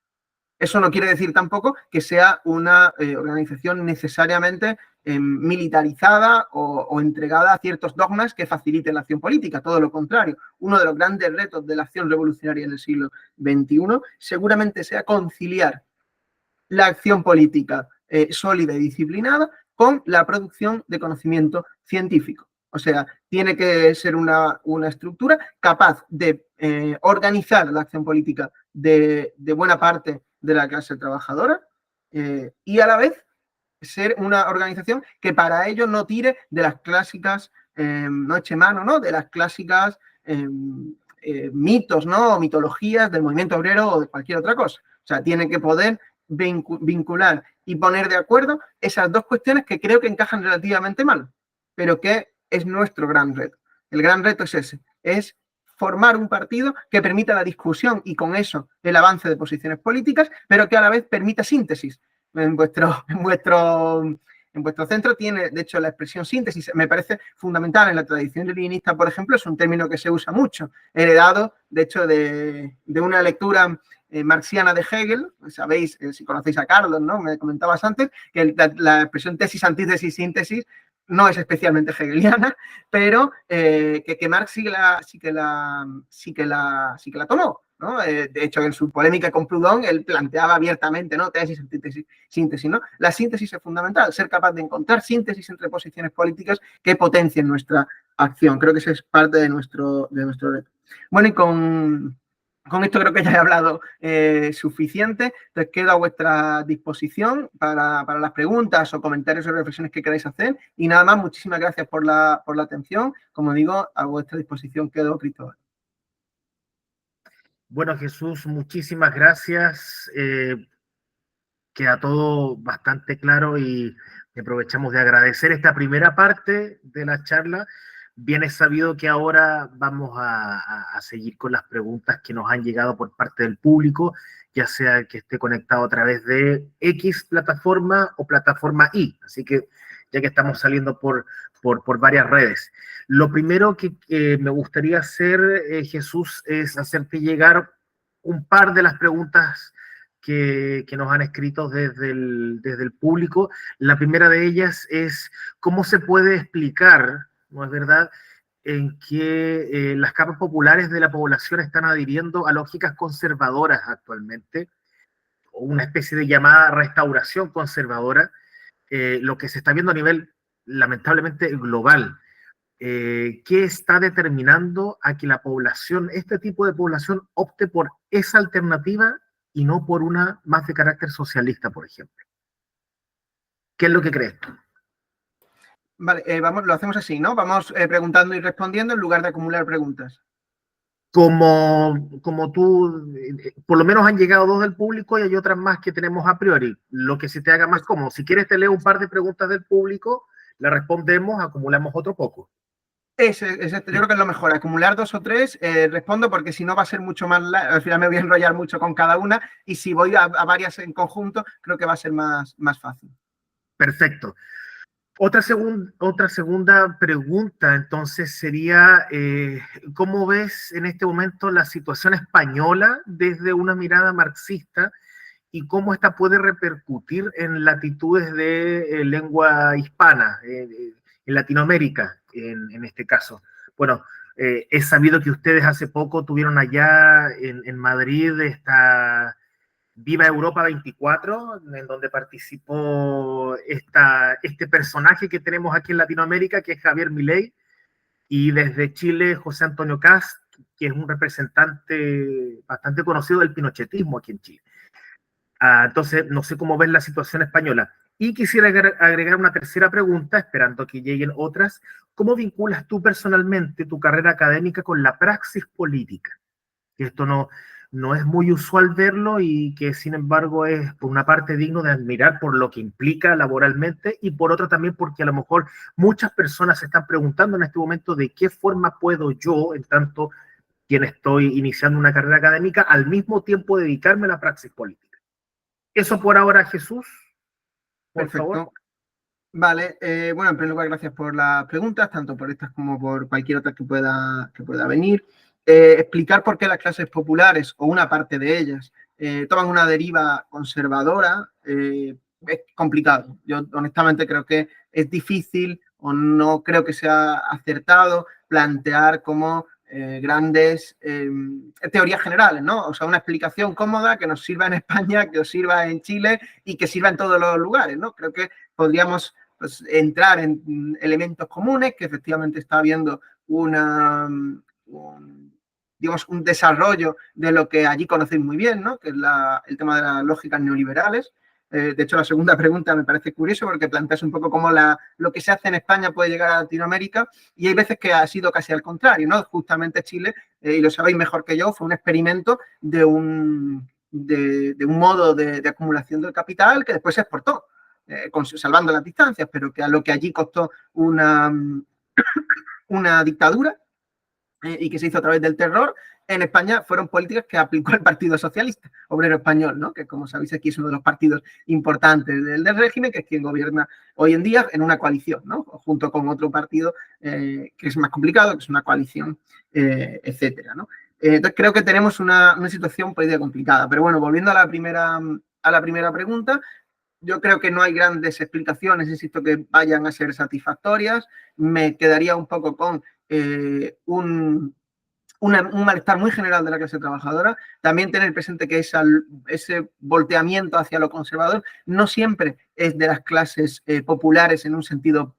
Eso no quiere decir tampoco que sea una organización necesariamente militarizada o entregada a ciertos dogmas que faciliten la acción política. Todo lo contrario. Uno de los grandes retos de la acción revolucionaria en el siglo XXI seguramente sea conciliar la acción política sólida y disciplinada con la producción de conocimiento científico. O sea, tiene que ser una estructura capaz de organizar la acción política de buena parte de la clase trabajadora y a la vez ser una organización que para ello no tire de las clásicas, no eche mano, ¿no? De las clásicas mitos, ¿no? O mitologías del movimiento obrero o de cualquier otra cosa. O sea, tiene que poder vincular y poner de acuerdo esas dos cuestiones que creo que encajan relativamente mal, pero que es nuestro gran reto. El gran reto es ese, es formar un partido que permita la discusión y con eso el avance de posiciones políticas, pero que a la vez permita síntesis. En vuestro centro tiene, de hecho, la expresión síntesis, me parece fundamental en la tradición leninista, por ejemplo, es un término que se usa mucho, heredado, de hecho, de una lectura marxiana de Hegel. Sabéis, si conocéis a Carlos, ¿no? Me comentabas antes, que la expresión tesis, antítesis, síntesis no es especialmente hegeliana, pero que Marx sí que la tomó, ¿no? De hecho, en su polémica con Proudhon, él planteaba abiertamente, ¿no? Tesis, antítesis, síntesis, ¿no? La síntesis es fundamental, ser capaz de encontrar síntesis entre posiciones políticas que potencien nuestra acción. Creo que eso es parte de nuestro reto. Bueno, y con esto creo que ya he hablado suficiente. Entonces quedo a vuestra disposición para las preguntas o comentarios o reflexiones que queráis hacer. Y nada más, muchísimas gracias por la atención. Como digo, a vuestra disposición quedo, Cristóbal. Bueno, Jesús, muchísimas gracias. Queda todo bastante claro y aprovechamos de agradecer esta primera parte de la charla. Bien es sabido que ahora vamos a seguir con las preguntas que nos han llegado por parte del público, ya sea que esté conectado a través de X plataforma o plataforma Y. Así que ya que estamos saliendo por varias redes. Lo primero que me gustaría hacer, Jesús, es hacerte llegar un par de las preguntas que nos han escrito desde el público. La primera de ellas es cómo se puede explicar, ¿no es verdad?, en que las capas populares de la población están adhiriendo a lógicas conservadoras actualmente, o una especie de llamada restauración conservadora, lo que se está viendo a nivel lamentablemente global. ¿Qué está determinando a que la población, este tipo de población, opte por esa alternativa y no por una más de carácter socialista, por ejemplo? ¿Qué es lo que crees tú? Vale, lo hacemos así, ¿no? Vamos preguntando y respondiendo en lugar de acumular preguntas. Como tú, por lo menos han llegado dos del público y hay otras más que tenemos a priori, lo que se te haga más cómodo. Si quieres te leo un par de preguntas del público, la respondemos, acumulamos otro poco. Yo creo que es lo mejor, acumular 2 o 3, respondo porque si no va a ser mucho más, al final me voy a enrollar mucho con cada una y si voy a varias en conjunto, creo que va a ser más fácil. Perfecto. Otra segunda pregunta, entonces, sería, ¿cómo ves en este momento la situación española desde una mirada marxista y cómo esta puede repercutir en latitudes de lengua hispana, en Latinoamérica, en este caso? Bueno, es sabido que ustedes hace poco tuvieron allá en Madrid esta Viva Europa 24, en donde participó este personaje que tenemos aquí en Latinoamérica, que es Javier Milei, y desde Chile José Antonio Kast, que es un representante bastante conocido del pinochetismo aquí en Chile. Entonces, no sé cómo ves la situación española. Y quisiera agregar una tercera pregunta, esperando que lleguen otras. ¿Cómo vinculas tú personalmente tu carrera académica con la praxis política? Que esto no es muy usual verlo y que sin embargo es por una parte digno de admirar por lo que implica laboralmente y por otra también porque a lo mejor muchas personas se están preguntando en este momento de qué forma puedo yo, en tanto quien estoy iniciando una carrera académica, al mismo tiempo dedicarme a la praxis política. Eso por ahora, Jesús, por favor. Perfecto. Vale, bueno, en primer lugar, gracias por las preguntas, tanto por estas como por cualquier otra que pueda venir. Explicar por qué las clases populares, o una parte de ellas, toman una deriva conservadora es complicado. Yo honestamente creo que es difícil o no creo que sea acertado plantear como grandes teorías generales, ¿no? O sea, una explicación cómoda que nos sirva en España, que os sirva en Chile y que sirva en todos los lugares, ¿no? Creo que podríamos pues, entrar en elementos comunes, que efectivamente está habiendo digamos, un desarrollo de lo que allí conocéis muy bien, ¿no? Que es el tema de las lógicas neoliberales. De hecho, la segunda pregunta me parece curioso porque planteas un poco cómo lo que se hace en España puede llegar a Latinoamérica y hay veces que ha sido casi al contrario, ¿no? Justamente Chile, y lo sabéis mejor que yo, fue un experimento de un modo de acumulación del capital que después se exportó, salvando las distancias, pero que a lo que allí costó una dictadura y que se hizo a través del terror, en España fueron políticas que aplicó el Partido Socialista Obrero Español, ¿no? Que como sabéis aquí es uno de los partidos importantes del régimen, que es quien gobierna hoy en día en una coalición, ¿no? Junto con otro partido que es más complicado, que es una coalición, etcétera, ¿no? Entonces creo que tenemos una situación política complicada. Pero bueno, volviendo a la primera pregunta, yo creo que no hay grandes explicaciones, insisto, que vayan a ser satisfactorias. Me quedaría un poco con un malestar muy general de la clase trabajadora. También tener presente que ese volteamiento hacia lo conservador no siempre es de las clases populares en un sentido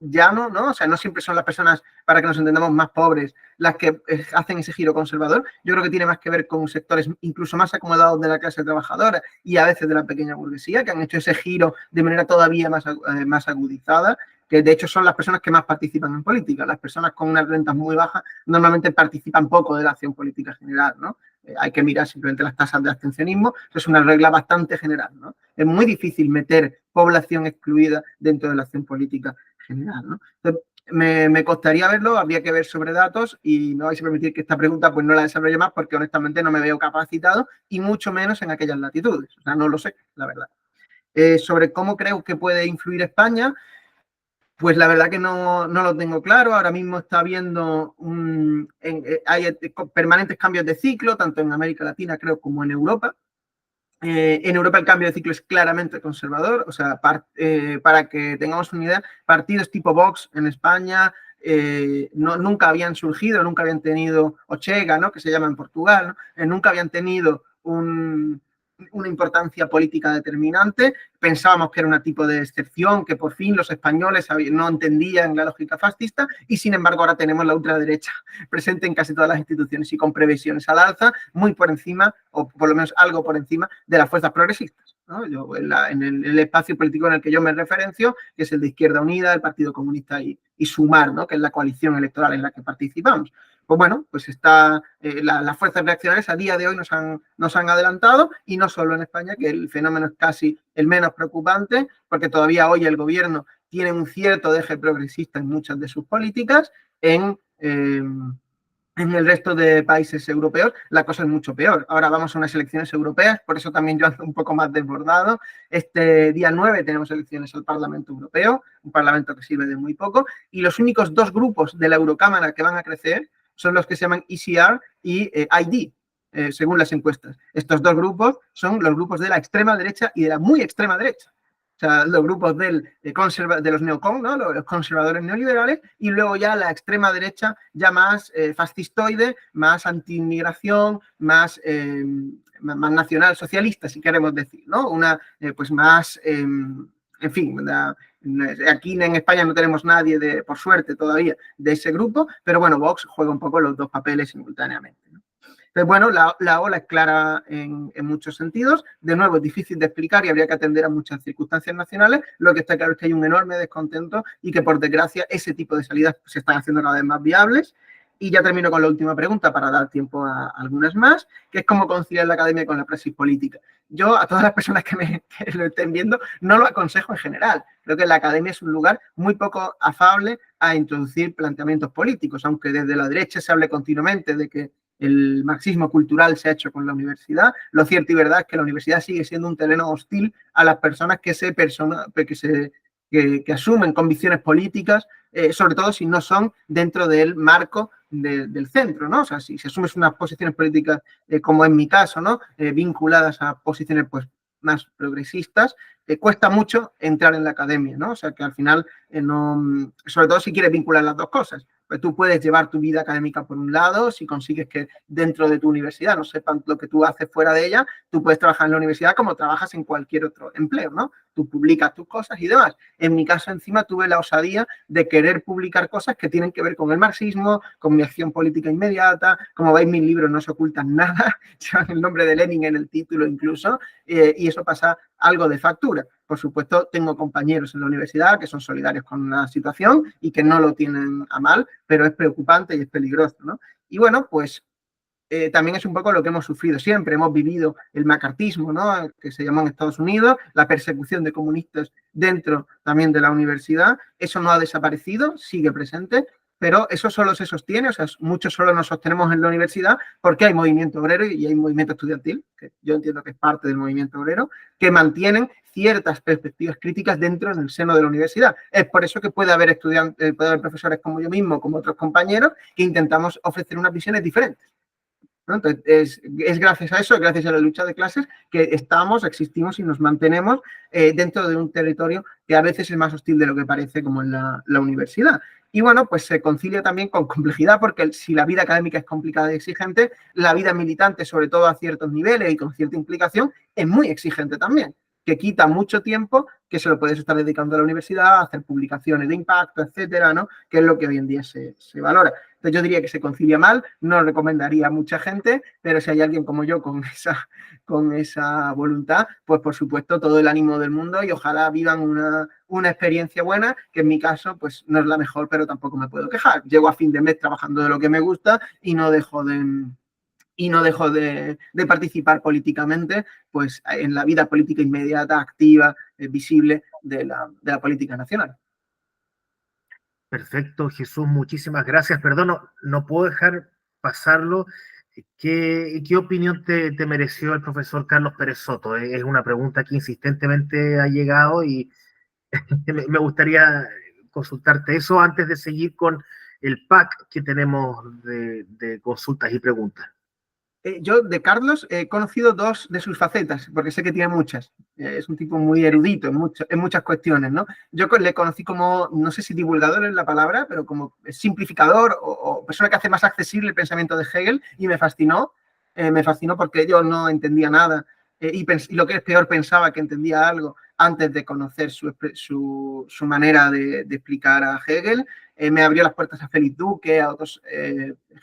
llano, ¿no? O sea, no siempre son las personas, para que nos entendamos, más pobres las que hacen ese giro conservador. Yo creo que tiene más que ver con sectores incluso más acomodados de la clase trabajadora y a veces de la pequeña burguesía, que han hecho ese giro de manera todavía más agudizada, que de hecho son las personas que más participan en política. Las personas con unas rentas muy bajas normalmente participan poco de la acción política general, ¿no? Hay que mirar simplemente las tasas de abstencionismo. Eso es una regla bastante general, ¿no? Es muy difícil meter población excluida dentro de la acción política general, ¿no? Entonces, me costaría verlo, habría que ver sobre datos y me vais a permitir que esta pregunta pues no la desarrolle más porque honestamente no me veo capacitado y mucho menos en aquellas latitudes. O sea, no lo sé, la verdad. Sobre cómo creo que puede influir España, pues la verdad que no lo tengo claro. Ahora mismo está habiendo hay permanentes cambios de ciclo, tanto en América Latina creo como en Europa. En Europa el cambio de ciclo es claramente conservador, o sea, para que tengamos una idea, partidos tipo Vox en España nunca habían surgido, nunca habían tenido, o Chega, ¿no? Que se llama en Portugal, ¿no? Nunca habían tenido una importancia política determinante. Pensábamos que era un tipo de excepción, que por fin los españoles no entendían la lógica fascista y, sin embargo, ahora tenemos la ultraderecha presente en casi todas las instituciones y con previsiones al alza, muy por encima, o por lo menos algo por encima, de las fuerzas progresistas, ¿no? En el espacio político en el que yo me referencio, que es el de Izquierda Unida, el Partido Comunista y Sumar, ¿no? Que es la coalición electoral en la que participamos. Pues bueno, pues las fuerzas reaccionarias a día de hoy nos han adelantado, y no solo en España, que el fenómeno es casi el menos preocupante, porque todavía hoy el gobierno tiene un cierto deje progresista en muchas de sus políticas. En el resto de países europeos la cosa es mucho peor. Ahora vamos a unas elecciones europeas, por eso también yo ando un poco más desbordado. Este día 9 tenemos elecciones al Parlamento Europeo, un parlamento que sirve de muy poco, y los únicos dos grupos de la Eurocámara que van a crecer son los que se llaman ECR y ID, según las encuestas. Estos dos grupos son los grupos de la extrema derecha y de la muy extrema derecha. O sea, los grupos de los neocon, ¿no? Los conservadores neoliberales, y luego ya la extrema derecha ya más fascistoide, más anti-inmigración, más nacional socialista, si queremos decir, ¿no? Pues más, en fin, aquí en España no tenemos nadie, por suerte todavía, de ese grupo, pero bueno, Vox juega un poco los dos papeles simultáneamente, ¿no? Entonces, bueno, la ola es clara en muchos sentidos. De nuevo, es difícil de explicar y habría que atender a muchas circunstancias nacionales. Lo que está claro es que hay un enorme descontento y que, por desgracia, ese tipo de salidas se están haciendo cada vez más viables. Y ya termino con la última pregunta para dar tiempo a algunas más, que es cómo conciliar la academia con la praxis política. Yo, a todas las personas que lo estén viendo, no lo aconsejo en general. Creo que la academia es un lugar muy poco afable a introducir planteamientos políticos, aunque desde la derecha se hable continuamente de que el marxismo cultural se ha hecho con la universidad. Lo cierto y verdad es que la universidad sigue siendo un terreno hostil a las personas que asumen convicciones políticas, sobre todo si no son dentro del marco del centro, ¿no? O sea, si asumes unas posiciones políticas, como en mi caso, ¿no? Vinculadas a posiciones pues más progresistas, cuesta mucho entrar en la academia, ¿no? O sea, que al final, sobre todo si quieres vincular las dos cosas. Pues tú puedes llevar tu vida académica por un lado, si consigues que dentro de tu universidad no sepan lo que tú haces fuera de ella, tú puedes trabajar en la universidad como trabajas en cualquier otro empleo, ¿no? Tú publicas tus cosas y demás. En mi caso, encima, tuve la osadía de querer publicar cosas que tienen que ver con el marxismo, con mi acción política inmediata. Como veis, mis libros no se ocultan nada, llevan el nombre de Lenin en el título incluso, y eso pasa algo de factura. Por supuesto, tengo compañeros en la universidad que son solidarios con la situación y que no lo tienen a mal, pero es preocupante y es peligroso, ¿no? Y bueno, pues también es un poco lo que hemos sufrido siempre. Hemos vivido el macartismo, ¿no? Que se llamó en Estados Unidos, la persecución de comunistas dentro también de la universidad. Eso no ha desaparecido, sigue presente, pero eso solo se sostiene, o sea, muchos solo nos sostenemos en la universidad porque hay movimiento obrero y hay movimiento estudiantil, que yo entiendo que es parte del movimiento obrero, que mantienen ciertas perspectivas críticas dentro del seno de la universidad. Es por eso que puede haber estudiantes, puede haber profesores como yo mismo, como otros compañeros, que intentamos ofrecer unas visiones diferentes, ¿no? Entonces, es gracias a eso, gracias a la lucha de clases, que existimos y nos mantenemos dentro de un territorio que a veces es más hostil de lo que parece, como en la universidad. Y bueno, pues se concilia también con complejidad, porque si la vida académica es complicada y exigente, la vida militante, sobre todo a ciertos niveles y con cierta implicación, es muy exigente también, que quita mucho tiempo que se lo puedes estar dedicando a la universidad, a hacer publicaciones de impacto, etcétera, ¿no? Que es lo que hoy en día se valora. Entonces yo diría que se concilia mal, no lo recomendaría a mucha gente, pero si hay alguien como yo con esa voluntad, pues por supuesto todo el ánimo del mundo y ojalá vivan una experiencia buena, que en mi caso pues no es la mejor, pero tampoco me puedo quejar. Llego a fin de mes trabajando de lo que me gusta y no dejo de participar políticamente, pues en la vida política inmediata, activa, visible de la política nacional. Perfecto, Jesús, muchísimas gracias. Perdón, no puedo dejar pasarlo. ¿Qué opinión te mereció el profesor Carlos Pérez Soto? Es una pregunta que insistentemente ha llegado y me gustaría consultarte eso antes de seguir con el pack que tenemos de consultas y preguntas. Yo de Carlos he conocido dos de sus facetas, porque sé que tiene muchas. Es un tipo muy erudito en muchas cuestiones, ¿no? Yo le conocí como, no sé si divulgador es la palabra, pero como simplificador o persona que hace más accesible el pensamiento de Hegel, y me fascinó porque yo no entendía nada y lo que es peor, pensaba que entendía algo antes de conocer su manera de explicar a Hegel. Me abrió las puertas a Félix Duque, a otros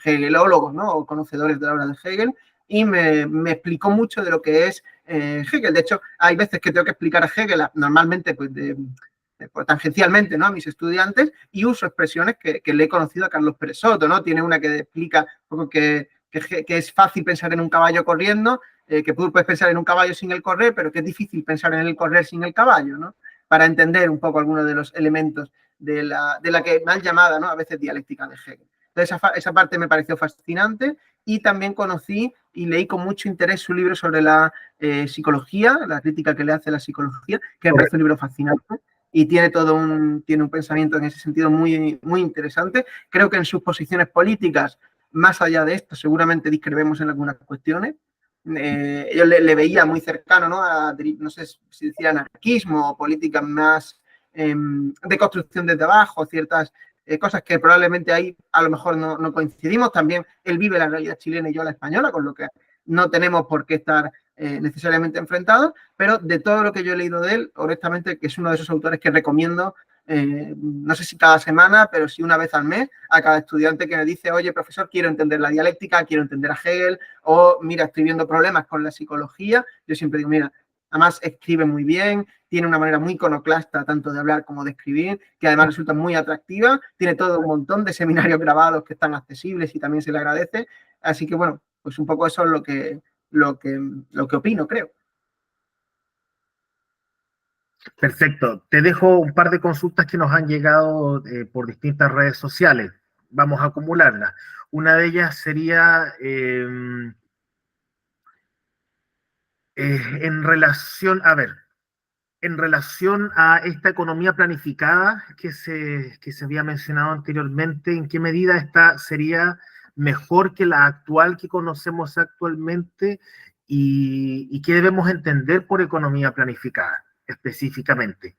hegelólogos, ¿no? O conocedores de la obra de Hegel, y me explicó mucho de lo que es Hegel. De hecho, hay veces que tengo que explicar a Hegel, normalmente pues tangencialmente, ¿no? A mis estudiantes, y uso expresiones que le he conocido a Carlos Pérez Soto, ¿no? Tiene una que explica un poco que es fácil pensar en un caballo corriendo, que tú puedes pensar en un caballo sin el correr, pero que es difícil pensar en el correr sin el caballo, ¿no? Para entender un poco algunos de los elementos de la que mal llamada, ¿no? A veces dialéctica de Hegel. Entonces, esa parte me pareció fascinante, y también conocí y leí con mucho interés su libro sobre la psicología, la crítica que le hace a la psicología, que me parece un libro fascinante. Y tiene tiene un pensamiento en ese sentido muy, muy interesante. Creo que en sus posiciones políticas, más allá de esto, seguramente discrepemos en algunas cuestiones. Yo le veía muy cercano, ¿no? No sé si decía anarquismo o políticas más de construcción desde abajo, ciertas cosas que probablemente ahí a lo mejor no coincidimos. También él vive la realidad chilena y yo la española, con lo que no tenemos por qué estar necesariamente enfrentados, pero de todo lo que yo he leído de él, honestamente, que es uno de esos autores que recomiendo, no sé si cada semana, pero sí una vez al mes, a cada estudiante que me dice, oye, profesor, quiero entender la dialéctica, quiero entender a Hegel, o mira, estoy viendo problemas con la psicología. Yo siempre digo, mira, además escribe muy bien, tiene una manera muy iconoclasta tanto de hablar como de escribir, que además resulta muy atractiva, tiene todo un montón de seminarios grabados que están accesibles y también se le agradece. Así que bueno, pues un poco eso es lo que opino, creo. Perfecto. Te dejo un par de consultas que nos han llegado por distintas redes sociales. Vamos a acumularlas. Una de ellas sería en relación, a ver, en relación a esta economía planificada que se había mencionado anteriormente, ¿en qué medida esta sería mejor que la actual que conocemos actualmente y qué debemos entender por economía planificada específicamente?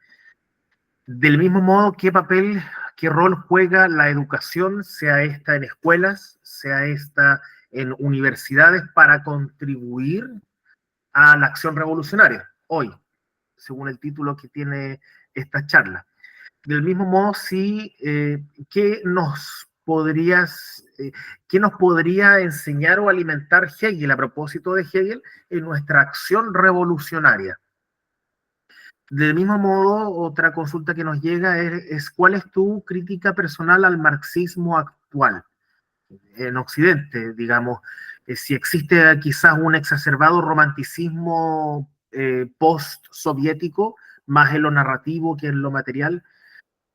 Del mismo modo, ¿qué papel, qué rol juega la educación, sea esta en escuelas, sea esta en universidades, para contribuir a la acción revolucionaria hoy, según el título que tiene esta charla? Del mismo modo, sí, ¿qué nos podría enseñar o alimentar Hegel a propósito de Hegel en nuestra acción revolucionaria? Del mismo modo, otra consulta que nos llega es ¿cuál es tu crítica personal al marxismo actual en Occidente? Digamos, si existe quizás un exacerbado romanticismo post-soviético, más en lo narrativo que en lo material.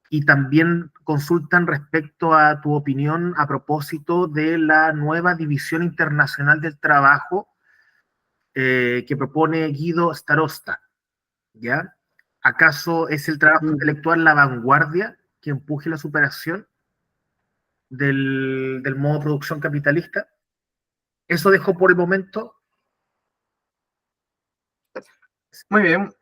Y también consultan respecto a tu opinión a propósito de la nueva división internacional del trabajo que propone Guido Starosta, ¿ya? ¿Acaso es el trabajo intelectual la vanguardia que empuje la superación del modo de producción capitalista? Eso dejo por el momento. Muy bien.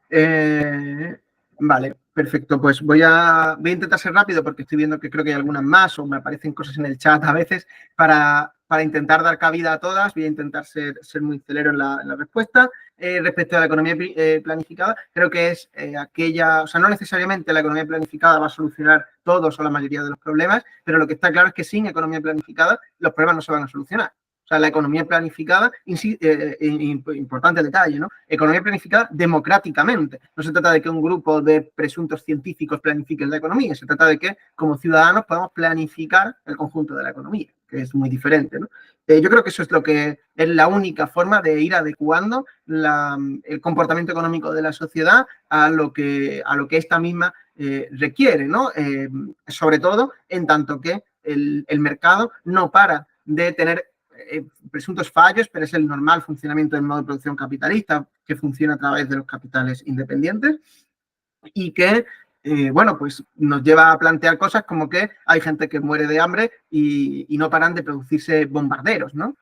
Vale, perfecto. Pues voy a intentar ser rápido porque estoy viendo que creo que hay algunas más o me aparecen cosas en el chat a veces para intentar dar cabida a todas. Voy a intentar ser muy celero en la respuesta. Respecto a la economía planificada, creo que es aquella, o sea, no necesariamente la economía planificada va a solucionar todos o la mayoría de los problemas, pero lo que está claro es que sin economía planificada los problemas no se van a solucionar. O sea, la economía planificada, importante detalle, ¿no? Economía planificada democráticamente. No se trata de que un grupo de presuntos científicos planifiquen la economía, se trata de que como ciudadanos podamos planificar el conjunto de la economía, que es muy diferente, ¿no? Yo creo que eso es lo que es la única forma de ir adecuando el comportamiento económico de la sociedad a lo que esta misma requiere, ¿no? Sobre todo en tanto que el mercado no para de tener presuntos fallos, pero es el normal funcionamiento del modo de producción capitalista que funciona a través de los capitales independientes y que, bueno, pues nos lleva a plantear cosas como que hay gente que muere de hambre y no paran de producirse bombarderos, ¿no?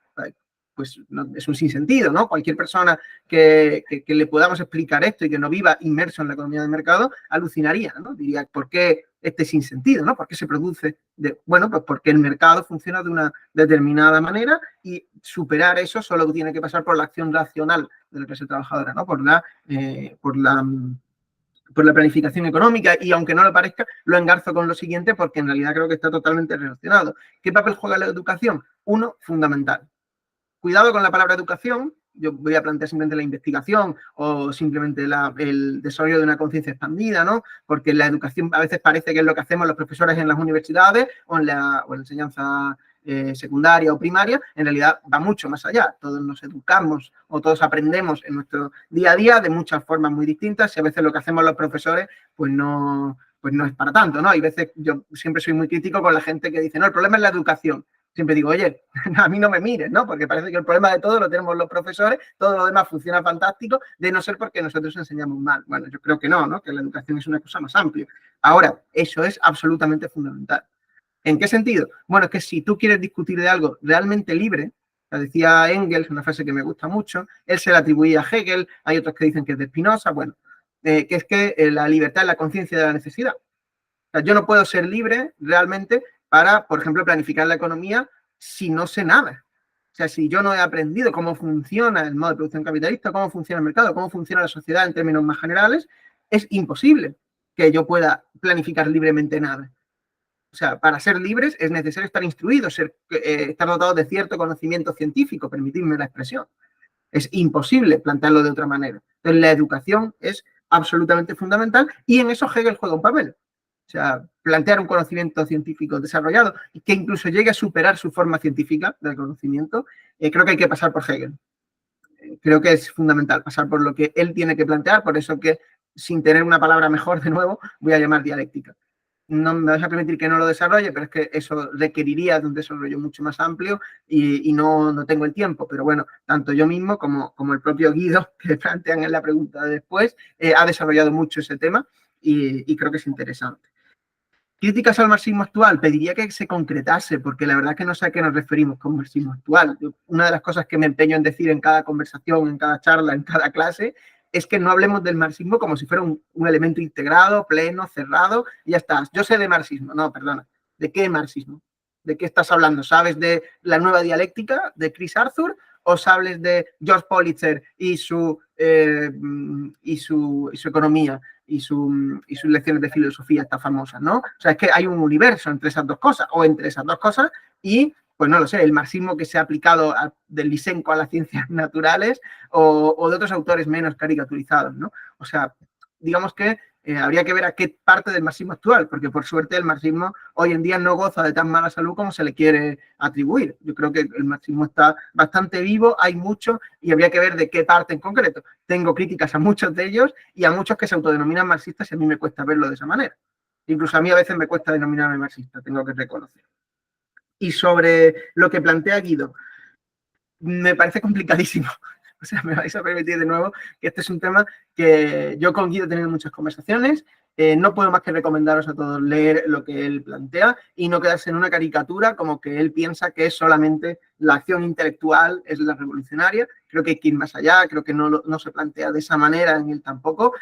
pues no, es un sinsentido, ¿no? Cualquier persona que le podamos explicar esto y que no viva inmerso en la economía de mercado, alucinaría, ¿no? Diría, ¿por qué este sinsentido, ¿no? ¿Por qué se produce? Bueno, pues porque el mercado funciona de una determinada manera y superar eso solo tiene que pasar por la acción racional de la clase trabajadora, ¿no? Por la planificación económica, y aunque no lo parezca, lo engarzo con lo siguiente porque en realidad creo que está totalmente relacionado. ¿Qué papel juega la educación? Uno, fundamental. Cuidado con la palabra educación. Yo voy a plantear simplemente la investigación o simplemente el desarrollo de una conciencia expandida, ¿no? Porque la educación a veces parece que es lo que hacemos los profesores en las universidades o en la enseñanza secundaria o primaria. En realidad va mucho más allá. Todos nos educamos o todos aprendemos en nuestro día a día de muchas formas muy distintas, y a veces lo que hacemos los profesores pues no es para tanto, ¿no? Hay veces, yo siempre soy muy crítico con la gente que dice, no, el problema es la educación. Siempre digo, oye, a mí no me mires, ¿no? Porque parece que el problema de todo lo tenemos los profesores, todo lo demás funciona fantástico, de no ser porque nosotros enseñamos mal. Bueno, yo creo que no, ¿no? Que la educación es una cosa más amplia. Ahora, eso es absolutamente fundamental. ¿En qué sentido? Bueno, es que si tú quieres discutir de algo realmente libre, lo decía Engels, una frase que me gusta mucho, él se la atribuía a Hegel, hay otros que dicen que es de Spinoza, bueno, que es que la libertad es la conciencia de la necesidad. O sea, yo no puedo ser libre realmente para, por ejemplo, planificar la economía si no sé nada. O sea, si yo no he aprendido cómo funciona el modo de producción capitalista, cómo funciona el mercado, cómo funciona la sociedad en términos más generales, es imposible que yo pueda planificar libremente nada. O sea, para ser libres es necesario estar instruidos, estar dotados de cierto conocimiento científico, permitidme la expresión. Es imposible plantearlo de otra manera. Entonces, la educación es absolutamente fundamental y en eso Hegel juega un papel. O sea, plantear un conocimiento científico desarrollado y que incluso llegue a superar su forma científica del conocimiento, creo que hay que pasar por Hegel. Creo que es fundamental pasar por lo que él tiene que plantear, por eso que, sin tener una palabra mejor de nuevo, voy a llamar dialéctica. No me vas a permitir que no lo desarrolle, pero es que eso requeriría de un desarrollo mucho más amplio y no tengo el tiempo. Pero bueno, tanto yo mismo como el propio Guido, que plantean en la pregunta de después, ha desarrollado mucho ese tema y creo que es interesante. Críticas al marxismo actual, pediría que se concretase, porque la verdad es que no sé a qué nos referimos con marxismo actual. Una de las cosas que me empeño en decir en cada conversación, en cada charla, en cada clase, es que no hablemos del marxismo como si fuera un elemento integrado, pleno, cerrado, y ya está. Yo sé de marxismo. No, perdona. ¿De qué marxismo? ¿De qué estás hablando? ¿Sabes de la nueva dialéctica de Chris Arthur o sabes de George Politzer y su economía y sus lecciones de filosofía tan famosas, ¿no? O sea, es que hay un universo entre esas dos cosas, o entre esas dos cosas, y, pues no lo sé, el marxismo que se ha aplicado del Lysenko a las ciencias naturales o de otros autores menos caricaturizados, ¿no? O sea, digamos que habría que ver a qué parte del marxismo actual, porque por suerte el marxismo hoy en día no goza de tan mala salud como se le quiere atribuir. Yo creo que el marxismo está bastante vivo, hay mucho, y habría que ver de qué parte en concreto. Tengo críticas a muchos de ellos y a muchos que se autodenominan marxistas y a mí me cuesta verlo de esa manera. Incluso a mí a veces me cuesta denominarme marxista, tengo que reconocer. Y sobre lo que plantea Guido, me parece complicadísimo. O sea, me vais a permitir de nuevo que este es un tema que yo con Guido he tenido muchas conversaciones. No puedo más que recomendaros a todos leer lo que él plantea y no quedarse en una caricatura como que él piensa que es solamente la acción intelectual, es la revolucionaria. Creo que hay que ir más allá, creo que no se plantea de esa manera en él tampoco,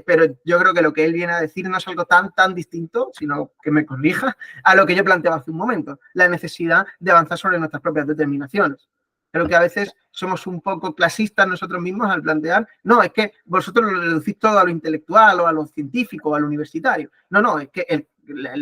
pero yo creo que lo que él viene a decir no es algo tan distinto, sino que me corrija, a lo que yo planteaba hace un momento, la necesidad de avanzar sobre nuestras propias determinaciones. Creo que a veces somos un poco clasistas nosotros mismos al plantear, no, es que vosotros lo reducís todo a lo intelectual o a lo científico o a lo universitario. No, es que el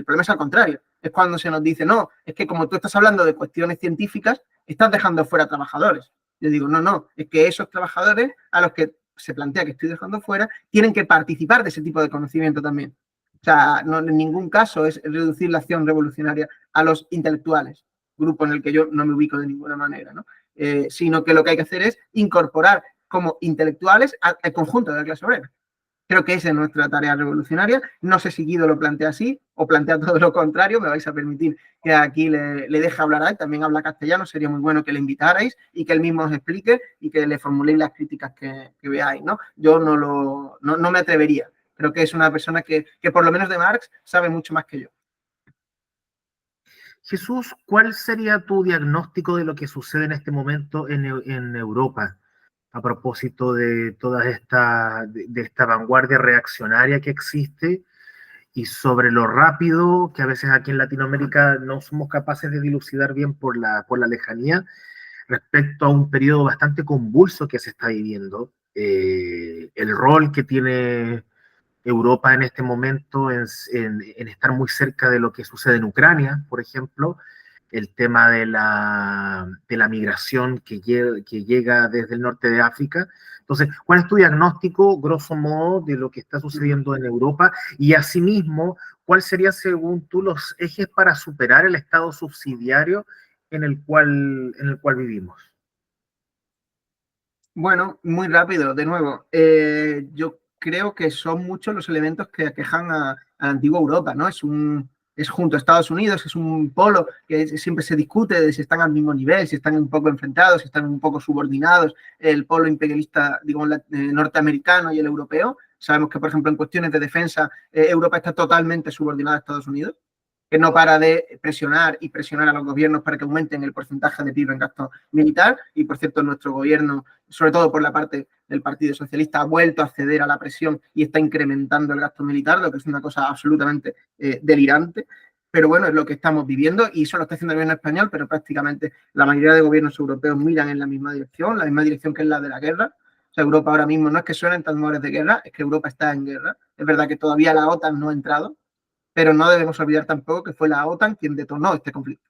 problema es al contrario. Es cuando se nos dice, no, es que como tú estás hablando de cuestiones científicas, estás dejando fuera trabajadores. Yo digo, no, es que esos trabajadores a los que se plantea que estoy dejando fuera, tienen que participar de ese tipo de conocimiento también. O sea, no, en ningún caso es reducir la acción revolucionaria a los intelectuales, grupo en el que yo no me ubico de ninguna manera, ¿no? Sino que lo que hay que hacer es incorporar como intelectuales al conjunto de la clase obrera. Creo que esa es nuestra tarea revolucionaria. No sé si Guido lo plantea así o plantea todo lo contrario. Me vais a permitir que aquí le deje hablar a él. También habla castellano. Sería muy bueno que le invitarais y que él mismo os explique y que le formuléis las críticas que veáis, ¿no? Yo no me atrevería. Creo que es una persona que por lo menos de Marx sabe mucho más que yo. Jesús, ¿cuál sería tu diagnóstico de lo que sucede en este momento en Europa a propósito de toda de esta vanguardia reaccionaria que existe y sobre lo rápido que a veces aquí en Latinoamérica no somos capaces de dilucidar bien por la lejanía respecto a un periodo bastante convulso que se está viviendo? El rol que tiene Europa en este momento en estar muy cerca de lo que sucede en Ucrania, por ejemplo, el tema de la migración que llega desde el norte de África. Entonces, ¿cuál es tu diagnóstico, grosso modo, de lo que está sucediendo en Europa? Y asimismo, ¿cuál sería, según tú, los ejes para superar el estado subsidiario en el cual vivimos? Bueno, muy rápido, de nuevo. Yo creo que son muchos los elementos que aquejan a la antigua Europa, ¿no? Es junto a Estados Unidos, es un polo que siempre se discute de si están al mismo nivel, si están un poco enfrentados, si están un poco subordinados, el polo imperialista, digamos, norteamericano y el europeo. Sabemos que, por ejemplo, en cuestiones de defensa, Europa está totalmente subordinada a Estados Unidos, que no para de presionar y presionar a los gobiernos para que aumenten el porcentaje de PIB en gasto militar. Y, por cierto, nuestro gobierno, sobre todo por la parte del Partido Socialista, ha vuelto a ceder a la presión y está incrementando el gasto militar, lo que es una cosa absolutamente delirante. Pero bueno, es lo que estamos viviendo y eso lo está haciendo el gobierno español, pero prácticamente la mayoría de gobiernos europeos miran en la misma dirección que es la de la guerra. O sea, Europa ahora mismo no es que suenen tambores de guerra, es que Europa está en guerra. Es verdad que todavía la OTAN no ha entrado, pero no debemos olvidar tampoco que fue la OTAN quien detonó este conflicto.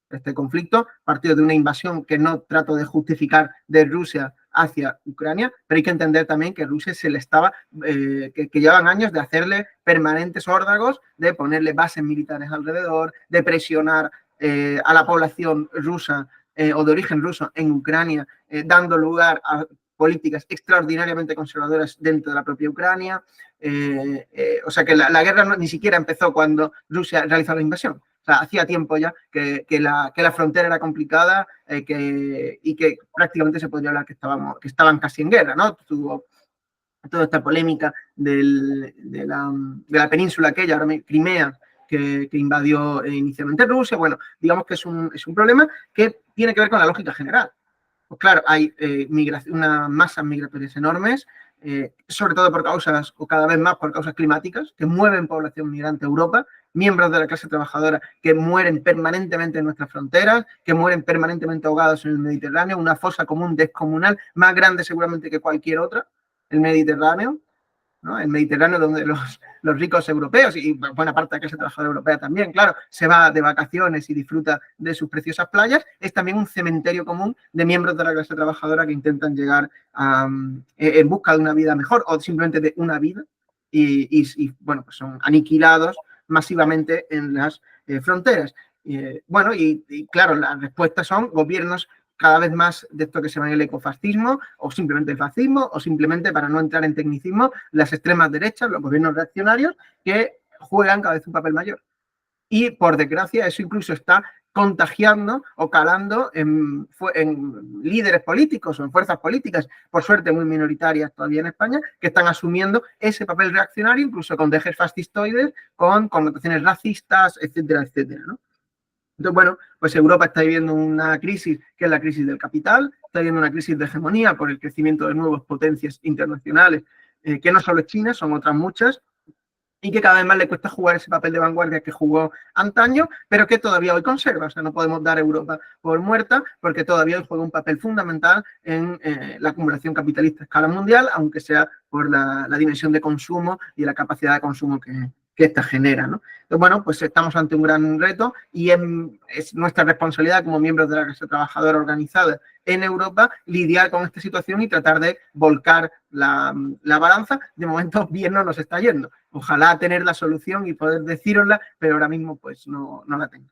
Este conflicto partió de una invasión que no trato de justificar de Rusia hacia Ucrania, pero hay que entender también que Rusia se le estaba, que llevan años de hacerle permanentes órdagos, de ponerle bases militares alrededor, de presionar a la población rusa o de origen ruso en Ucrania, dando lugar a políticas extraordinariamente conservadoras dentro de la propia Ucrania. O sea que la guerra ni siquiera empezó cuando Rusia realizó la invasión. O sea, hacía tiempo ya que la frontera era complicada y que prácticamente se podría hablar que estaban casi en guerra, ¿no? Tuvo toda esta polémica de la península aquella, Crimea, que invadió inicialmente Rusia. Bueno, digamos que es un problema que tiene que ver con la lógica general. Pues claro, hay unas masas migratorias enormes, sobre todo por causas, o cada vez más por causas climáticas, que mueven población migrante a Europa, miembros de la clase trabajadora que mueren permanentemente en nuestras fronteras, que mueren permanentemente ahogados en el Mediterráneo, una fosa común descomunal, más grande seguramente que cualquier otra, el Mediterráneo, ¿no? El Mediterráneo donde los ricos europeos y buena parte de la clase trabajadora europea también, claro, se va de vacaciones y disfruta de sus preciosas playas, es también un cementerio común de miembros de la clase trabajadora que intentan llegar en busca de una vida mejor o simplemente de una vida y bueno, pues son aniquilados masivamente en las fronteras. Bueno, y claro, las respuestas son gobiernos cada vez más de esto que se llama el ecofascismo, o simplemente el fascismo, o simplemente, para no entrar en tecnicismo, las extremas derechas, los gobiernos reaccionarios, que juegan cada vez un papel mayor. Y, por desgracia, eso incluso está contagiando o calando en líderes políticos o en fuerzas políticas, por suerte muy minoritarias todavía en España, que están asumiendo ese papel reaccionario, incluso con dejes fascistoides, con connotaciones racistas, etcétera, etcétera, ¿no? Entonces, bueno, pues Europa está viviendo una crisis que es la crisis del capital, está viviendo una crisis de hegemonía por el crecimiento de nuevas potencias internacionales, que no solo es China, son otras muchas, y que cada vez más le cuesta jugar ese papel de vanguardia que jugó antaño, pero que todavía hoy conserva. O sea, no podemos dar a Europa por muerta, porque todavía hoy juega un papel fundamental en la acumulación capitalista a escala mundial, aunque sea por la dimensión de consumo y la capacidad de consumo que esta genera, ¿no? Entonces, bueno, pues estamos ante un gran reto y es nuestra responsabilidad como miembros de la clase trabajadora organizada en Europa lidiar con esta situación y tratar de volcar la balanza. De momento bien no nos está yendo. Ojalá tener la solución y poder decirosla, pero ahora mismo pues no la tengo.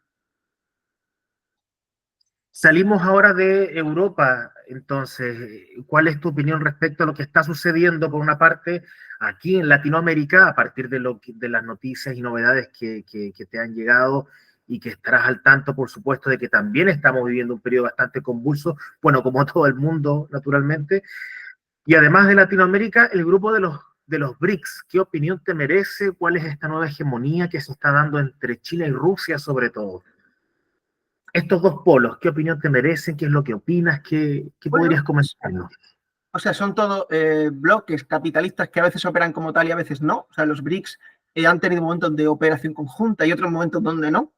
Salimos ahora de Europa, entonces, ¿cuál es tu opinión respecto a lo que está sucediendo, por una parte, aquí en Latinoamérica, a partir de las noticias y novedades que te han llegado y que estarás al tanto, por supuesto, de que también estamos viviendo un periodo bastante convulso, bueno, como todo el mundo, naturalmente, y además de Latinoamérica, el grupo de los BRICS? ¿Qué opinión te merece? ¿Cuál es esta nueva hegemonía que se está dando entre China y Rusia, sobre todo? estos dos polos, ¿qué opinión te merecen? ¿Qué es lo que opinas? ¿Qué Bueno, podrías comentarnos? o sea, son todos bloques capitalistas que a veces operan como tal y a veces no. O sea, los BRICS han tenido momentos de operación conjunta y otros momentos donde no. O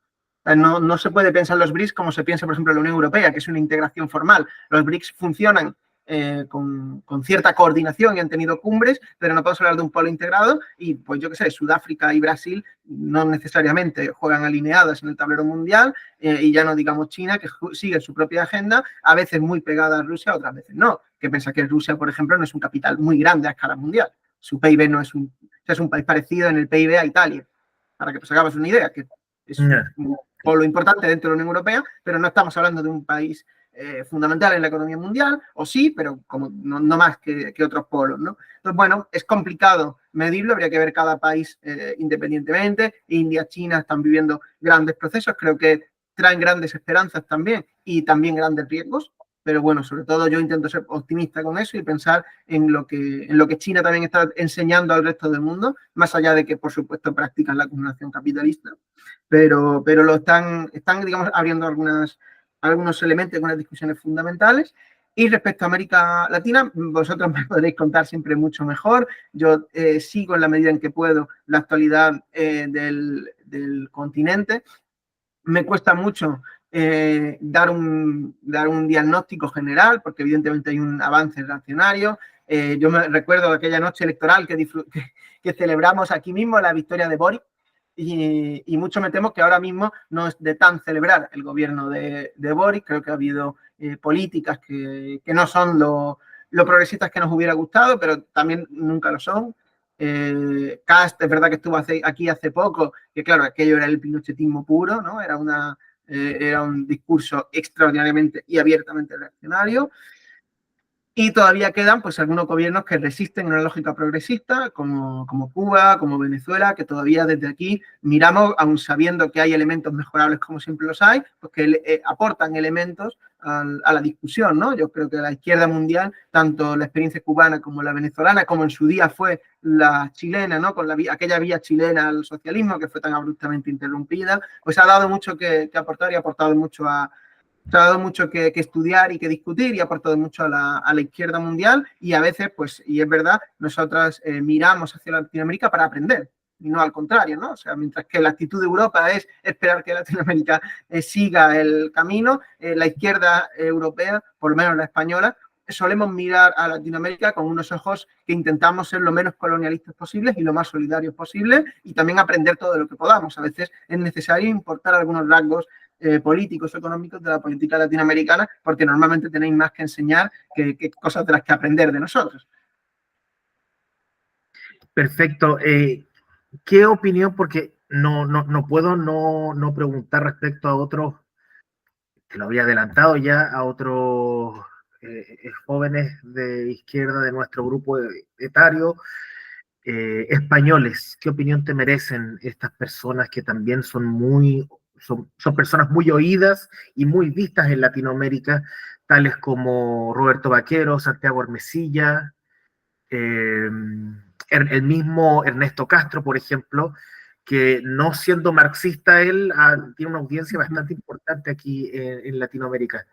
sea, no se puede pensar los BRICS como se piensa, por ejemplo, en la Unión Europea, que es una integración formal. Los BRICS funcionan con cierta coordinación y han tenido cumbres, pero no podemos hablar de un polo integrado y, pues yo qué sé, Sudáfrica y Brasil no necesariamente juegan alineadas en el tablero mundial y ya no digamos China, que sigue su propia agenda, a veces muy pegada a Rusia, otras veces no. Que piensa que Rusia, por ejemplo, no es un capital muy grande a escala mundial. Su PIB no es un país parecido en el PIB a Italia, para que os hagamos una idea, que es un polo importante dentro de la Unión Europea, pero no estamos hablando de un país fundamental en la economía mundial, o sí, pero como no más que otros polos, ¿no? Entonces, bueno, es complicado medirlo, habría que ver cada país independientemente. India, China están viviendo grandes procesos, creo que traen grandes esperanzas también y también grandes riesgos, pero bueno, sobre todo yo intento ser optimista con eso y pensar en lo que China también está enseñando al resto del mundo, más allá de que, por supuesto, practican la acumulación capitalista, pero lo están digamos, abriendo algunos elementos, algunas discusiones fundamentales. Y respecto a América Latina, vosotros me podréis contar siempre mucho mejor. Yo sigo en la medida en que puedo la actualidad del continente. Me cuesta mucho dar un diagnóstico general, porque evidentemente hay un avance reaccionario. Yo me recuerdo de aquella noche electoral que celebramos aquí mismo, la victoria de Boric, y mucho me temo que ahora mismo no es de tan celebrar el gobierno de Boric. Creo que ha habido políticas que no son lo progresistas que nos hubiera gustado, pero también nunca lo son. Cast, es verdad que estuvo aquí hace poco, que claro, aquello era el pinochetismo puro, ¿no? Era un discurso extraordinariamente y abiertamente reaccionario. Y todavía quedan pues algunos gobiernos que resisten una lógica progresista, como Cuba, como Venezuela, que todavía desde aquí miramos, aun sabiendo que hay elementos mejorables como siempre los hay, pues que aportan elementos a la discusión, ¿no? Yo creo que la izquierda mundial, tanto la experiencia cubana como la venezolana, como en su día fue la chilena, ¿no? Con aquella vía chilena al socialismo que fue tan abruptamente interrumpida, pues ha dado mucho que aportar y ha aportado mucho se ha dado mucho que estudiar y que discutir y ha aportado mucho a la izquierda mundial y a veces, pues, y es verdad, nosotras miramos hacia Latinoamérica para aprender y no al contrario, ¿no? O sea, mientras que la actitud de Europa es esperar que Latinoamérica siga el camino, la izquierda europea, por lo menos la española, solemos mirar a Latinoamérica con unos ojos que intentamos ser lo menos colonialistas posibles y lo más solidarios posible y también aprender todo lo que podamos. A veces es necesario importar algunos rasgos políticos o económicos de la política latinoamericana, porque normalmente tenéis más que enseñar que cosas de las que aprender de nosotros. Perfecto. ¿Qué opinión? Porque no puedo no preguntar respecto a otros, te lo había adelantado ya, a otros jóvenes de izquierda de nuestro grupo etario, españoles. ¿Qué opinión te merecen estas personas que también son personas muy oídas y muy vistas en Latinoamérica, tales como Roberto Vaquero, Santiago Hermesilla, eh, el mismo Ernesto Castro, por ejemplo, que no siendo marxista él tiene una audiencia bastante importante aquí en Latinoamérica?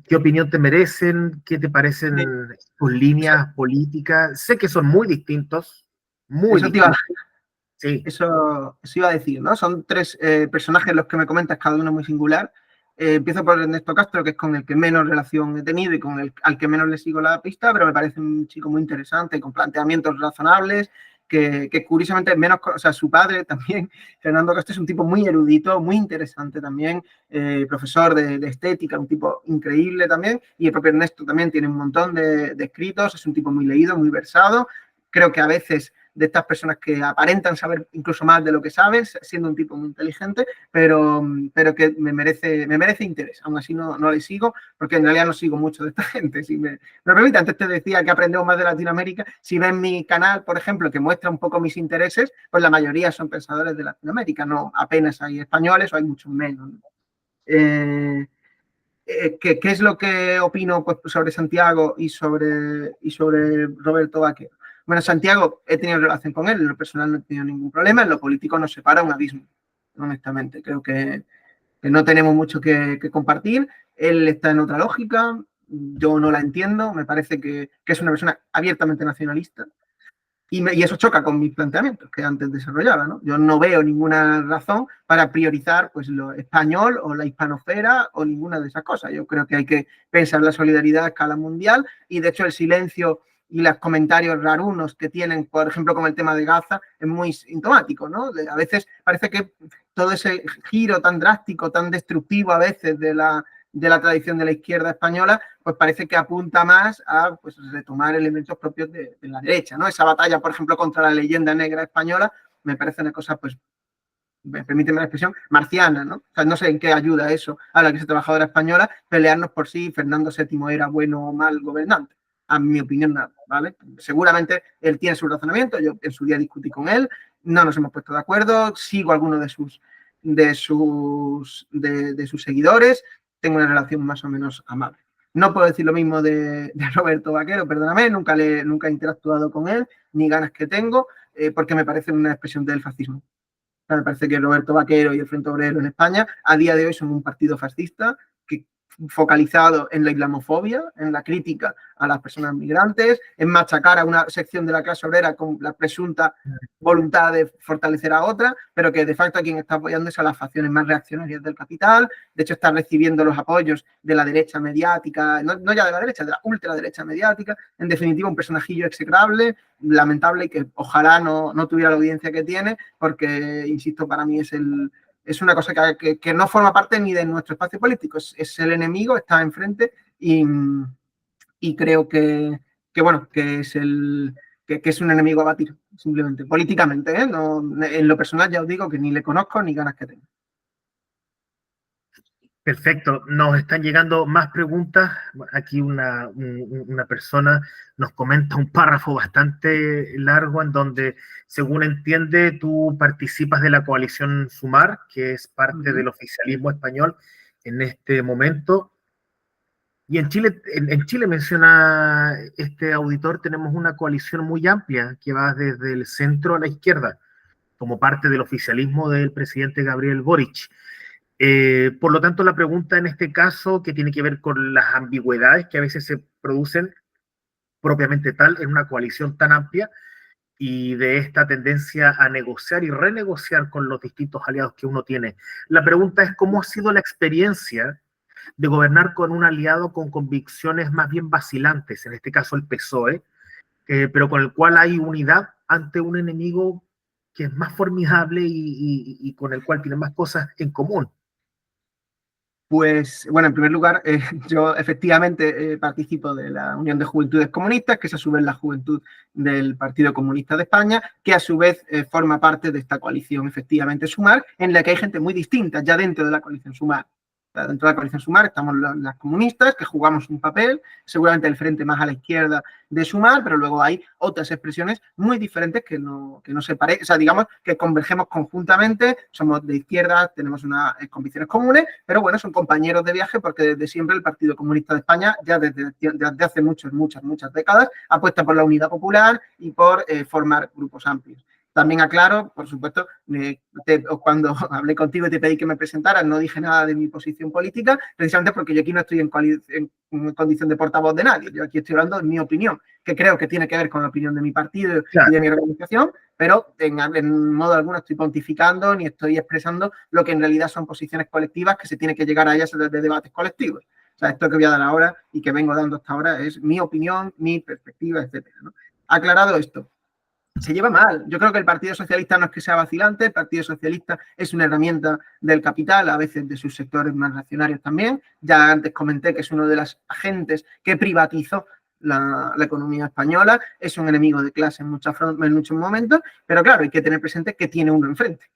¿Qué opinión te merecen? ¿Qué te parecen tus líneas políticas? Sé que son muy distintos, muy Eso te iba, distintos. Sí. Eso iba a decir, ¿no? Son tres personajes los que me comentas, cada uno muy singular. Empiezo por Ernesto Castro, que es con el que menos relación he tenido y al que menos le sigo la pista, pero me parece un chico muy interesante, con planteamientos razonables, que curiosamente menos, o sea, su padre también, Fernando Castro, es un tipo muy erudito, muy interesante también, profesor de estética, un tipo increíble también, y el propio Ernesto también tiene un montón de escritos, es un tipo muy leído, muy versado. Creo que a veces de estas personas que aparentan saber incluso más de lo que saben, siendo un tipo muy inteligente, pero que me merece interés. Aún así no le sigo, porque en realidad no sigo mucho de esta gente. Si me permite, antes te decía que aprendemos más de Latinoamérica. Si ven mi canal, por ejemplo, que muestra un poco mis intereses, pues la mayoría son pensadores de Latinoamérica, no apenas hay españoles o hay muchos menos. ¿Qué es lo que opino pues, sobre Santiago y sobre Roberto Vaquero? Bueno, Santiago, he tenido relación con él, en lo personal no he tenido ningún problema, en lo político nos separa un abismo, honestamente. Creo que que no tenemos mucho que compartir. Él está en otra lógica, yo no la entiendo, me parece que es una persona abiertamente nacionalista. Y eso choca con mis planteamientos que antes desarrollaba, ¿no? Yo no veo ninguna razón para priorizar pues, lo español o la hispanofera o ninguna de esas cosas. Yo creo que hay que pensar la solidaridad a escala mundial y, de hecho, el silencio y los comentarios rarunos que tienen, por ejemplo, con el tema de Gaza, es muy sintomático, ¿no? A veces parece que todo ese giro tan drástico, tan destructivo a veces de la tradición de la izquierda española, pues parece que apunta más a pues, retomar elementos propios de la derecha, ¿no? Esa batalla, por ejemplo, contra la leyenda negra española, me parece una cosa, pues, permíteme la expresión, marciana, ¿no? O sea, no sé en qué ayuda eso a la clase trabajadora española pelearnos por si Fernando VII era bueno o mal gobernante. A mi opinión, nada, ¿vale? Seguramente él tiene su razonamiento, yo en su día discutí con él, no nos hemos puesto de acuerdo, sigo a algunos de sus seguidores, tengo una relación más o menos amable. No puedo decir lo mismo de Roberto Vaquero, perdóname, nunca he interactuado con él, ni ganas que tengo, porque me parece una expresión del fascismo. O sea, me parece que Roberto Vaquero y el Frente Obrero en España a día de hoy son un partido fascista que focalizado en la islamofobia, en la crítica a las personas migrantes, en machacar a una sección de la clase obrera con la presunta voluntad de fortalecer a otra, pero que de facto a quien está apoyando es a las facciones más reaccionarias del capital. De hecho, está recibiendo los apoyos de la derecha mediática, no ya de la derecha, de la ultraderecha mediática. En definitiva, un personajillo execrable, lamentable y que ojalá no tuviera la audiencia que tiene, porque, insisto, para mí es una cosa que no forma parte ni de nuestro espacio político, es el enemigo, está enfrente y creo bueno, que es un enemigo a batir, simplemente, políticamente, ¿eh? No, en lo personal ya os digo que ni le conozco ni ganas que tengo. Perfecto, nos están llegando más preguntas. Aquí una persona nos comenta un párrafo bastante largo en donde, según entiende, tú participas de la coalición Sumar, que es parte del oficialismo español en este momento. Y en Chile, menciona este auditor, tenemos una coalición muy amplia que va desde el centro a la izquierda, como parte del oficialismo del presidente Gabriel Boric. Por lo tanto, la pregunta en este caso, que tiene que ver con las ambigüedades que a veces se producen propiamente tal en una coalición tan amplia y de esta tendencia a negociar y renegociar con los distintos aliados que uno tiene. La pregunta es cómo ha sido la experiencia de gobernar con un aliado con convicciones más bien vacilantes, en este caso el PSOE, pero con el cual hay unidad ante un enemigo que es más formidable y con el cual tiene más cosas en común. Pues, bueno, en primer lugar, yo efectivamente participo de la Unión de Juventudes Comunistas, que es a su vez la juventud del Partido Comunista de España, que a su vez forma parte de esta coalición, efectivamente, Sumar, en la que hay gente muy distinta ya dentro de la coalición Sumar. Dentro de la coalición Sumar estamos las comunistas, que jugamos un papel, seguramente el frente más a la izquierda de Sumar, pero luego hay otras expresiones muy diferentes que no se parecen, o sea, digamos que convergemos conjuntamente, somos de izquierda, tenemos unas convicciones comunes, pero bueno, son compañeros de viaje porque desde siempre el Partido Comunista de España, ya desde hace muchas décadas, apuesta por la unidad popular y por formar grupos amplios. También aclaro, por supuesto, cuando hablé contigo y te pedí que me presentaras, no dije nada de mi posición política, precisamente porque yo aquí no estoy en condición de portavoz de nadie. Yo aquí estoy hablando de mi opinión, que creo que tiene que ver con la opinión de mi partido y de mi organización, pero en modo alguno estoy pontificando ni estoy expresando lo que en realidad son posiciones colectivas que se tiene que llegar a ellas desde debates colectivos. O sea, esto que voy a dar ahora y que vengo dando hasta ahora es mi opinión, mi perspectiva, etcétera, ¿no? Aclarado esto, se lleva mal. Yo creo que el Partido Socialista no es que sea vacilante, el Partido Socialista es una herramienta del capital, a veces de sus sectores más reaccionarios también. Ya antes comenté que es uno de los agentes que privatizó la economía española, es un enemigo de clase en muchos momentos, pero claro, hay que tener presente que tiene uno enfrente.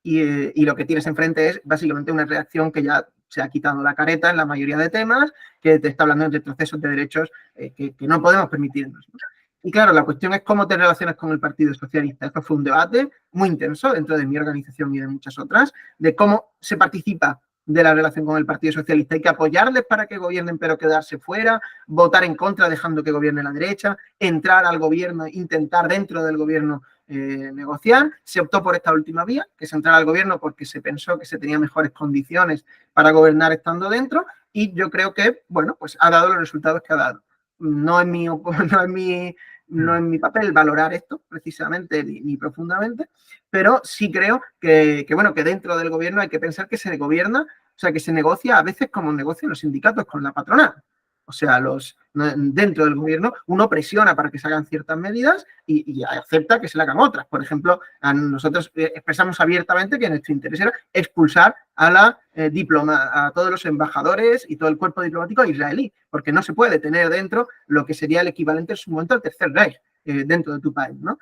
Y lo que tienes enfrente es básicamente una reacción que ya se ha quitado la careta en la mayoría de temas, que te está hablando de retrocesos de derechos que no podemos permitirnos, ¿no? Y claro, la cuestión es cómo te relacionas con el Partido Socialista. Esto fue un debate muy intenso dentro de mi organización y de muchas otras, de cómo se participa de la relación con el Partido Socialista. Hay que apoyarles para que gobiernen, pero quedarse fuera, votar en contra dejando que gobierne la derecha, entrar al gobierno, intentar dentro del gobierno negociar. Se optó por esta última vía, que es entrar al gobierno porque se pensó que se tenía mejores condiciones para gobernar estando dentro, y yo creo que, bueno, pues ha dado los resultados que ha dado. No es mi papel valorar esto precisamente ni profundamente, pero sí creo bueno, que dentro del gobierno hay que pensar que se gobierna, o sea, que se negocia a veces como negocian los sindicatos con la patronal. O sea, dentro del gobierno uno presiona para que se hagan ciertas medidas y acepta que se le hagan otras. Por ejemplo, nosotros expresamos abiertamente que nuestro interés era expulsar a todos los embajadores y todo el cuerpo diplomático israelí, porque no se puede tener dentro lo que sería el equivalente en su momento al Tercer Reich dentro de tu país, ¿no?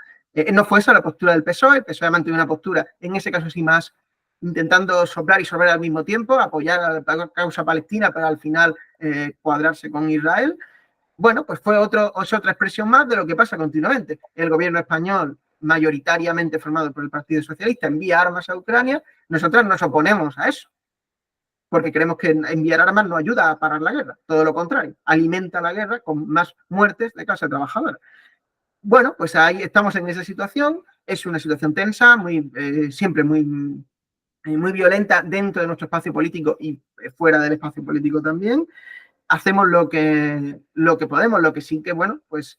No fue esa la postura del PSOE. El PSOE ha mantenido una postura, en ese caso sí más, intentando soplar y sorber al mismo tiempo, apoyar a la causa palestina, pero al final cuadrarse con Israel. Bueno, pues es otra expresión más de lo que pasa continuamente. El gobierno español, mayoritariamente formado por el Partido Socialista, envía armas a Ucrania. Nosotros nos oponemos a eso, porque creemos que enviar armas no ayuda a parar la guerra, todo lo contrario, alimenta la guerra con más muertes de clase trabajadora. Bueno, pues ahí estamos en esa situación. Es una situación tensa, siempre muy violenta dentro de nuestro espacio político y fuera del espacio político también. Hacemos lo que podemos, lo que sí que, bueno, pues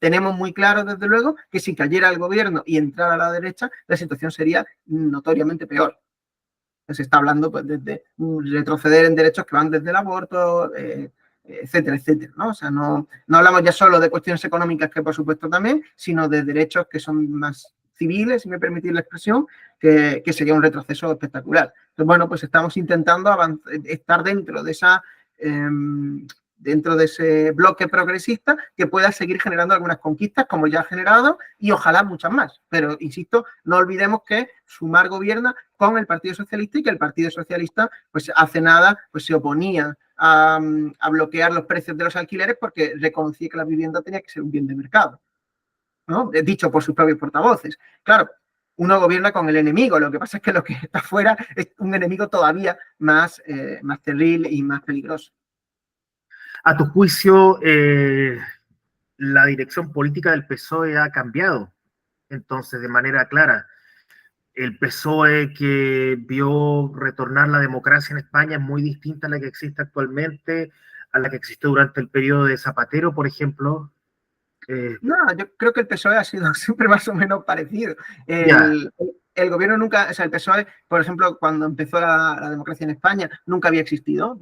tenemos muy claro, desde luego, que si cayera el gobierno y entrara a la derecha, la situación sería notoriamente peor. Se está hablando pues desde retroceder en derechos que van desde el aborto, etcétera, etcétera, ¿no? O sea, no hablamos ya solo de cuestiones económicas, que por supuesto también, sino de derechos que son más civiles, si me permitís la expresión, que sería un retroceso espectacular. Entonces, bueno, pues estamos intentando estar dentro de ese bloque progresista que pueda seguir generando algunas conquistas como ya ha generado y ojalá muchas más. Pero, insisto, no olvidemos que Sumar gobierna con el Partido Socialista y que el Partido Socialista, pues hace nada, pues se oponía a bloquear los precios de los alquileres porque reconocía que la vivienda tenía que ser un bien de mercado, ¿no? Dicho por sus propios portavoces. Claro, uno gobierna con el enemigo, lo que pasa es que lo que está fuera es un enemigo todavía más terrible y más peligroso. A tu juicio, la dirección política del PSOE ha cambiado, entonces, de manera clara. El PSOE que vio retornar la democracia en España es muy distinta a la que existe actualmente, a la que existió durante el periodo de Zapatero, por ejemplo. No, yo creo que el PSOE ha sido siempre más o menos parecido. Ya. El gobierno nunca, o sea, el PSOE, por ejemplo, cuando empezó la democracia en España, nunca había existido.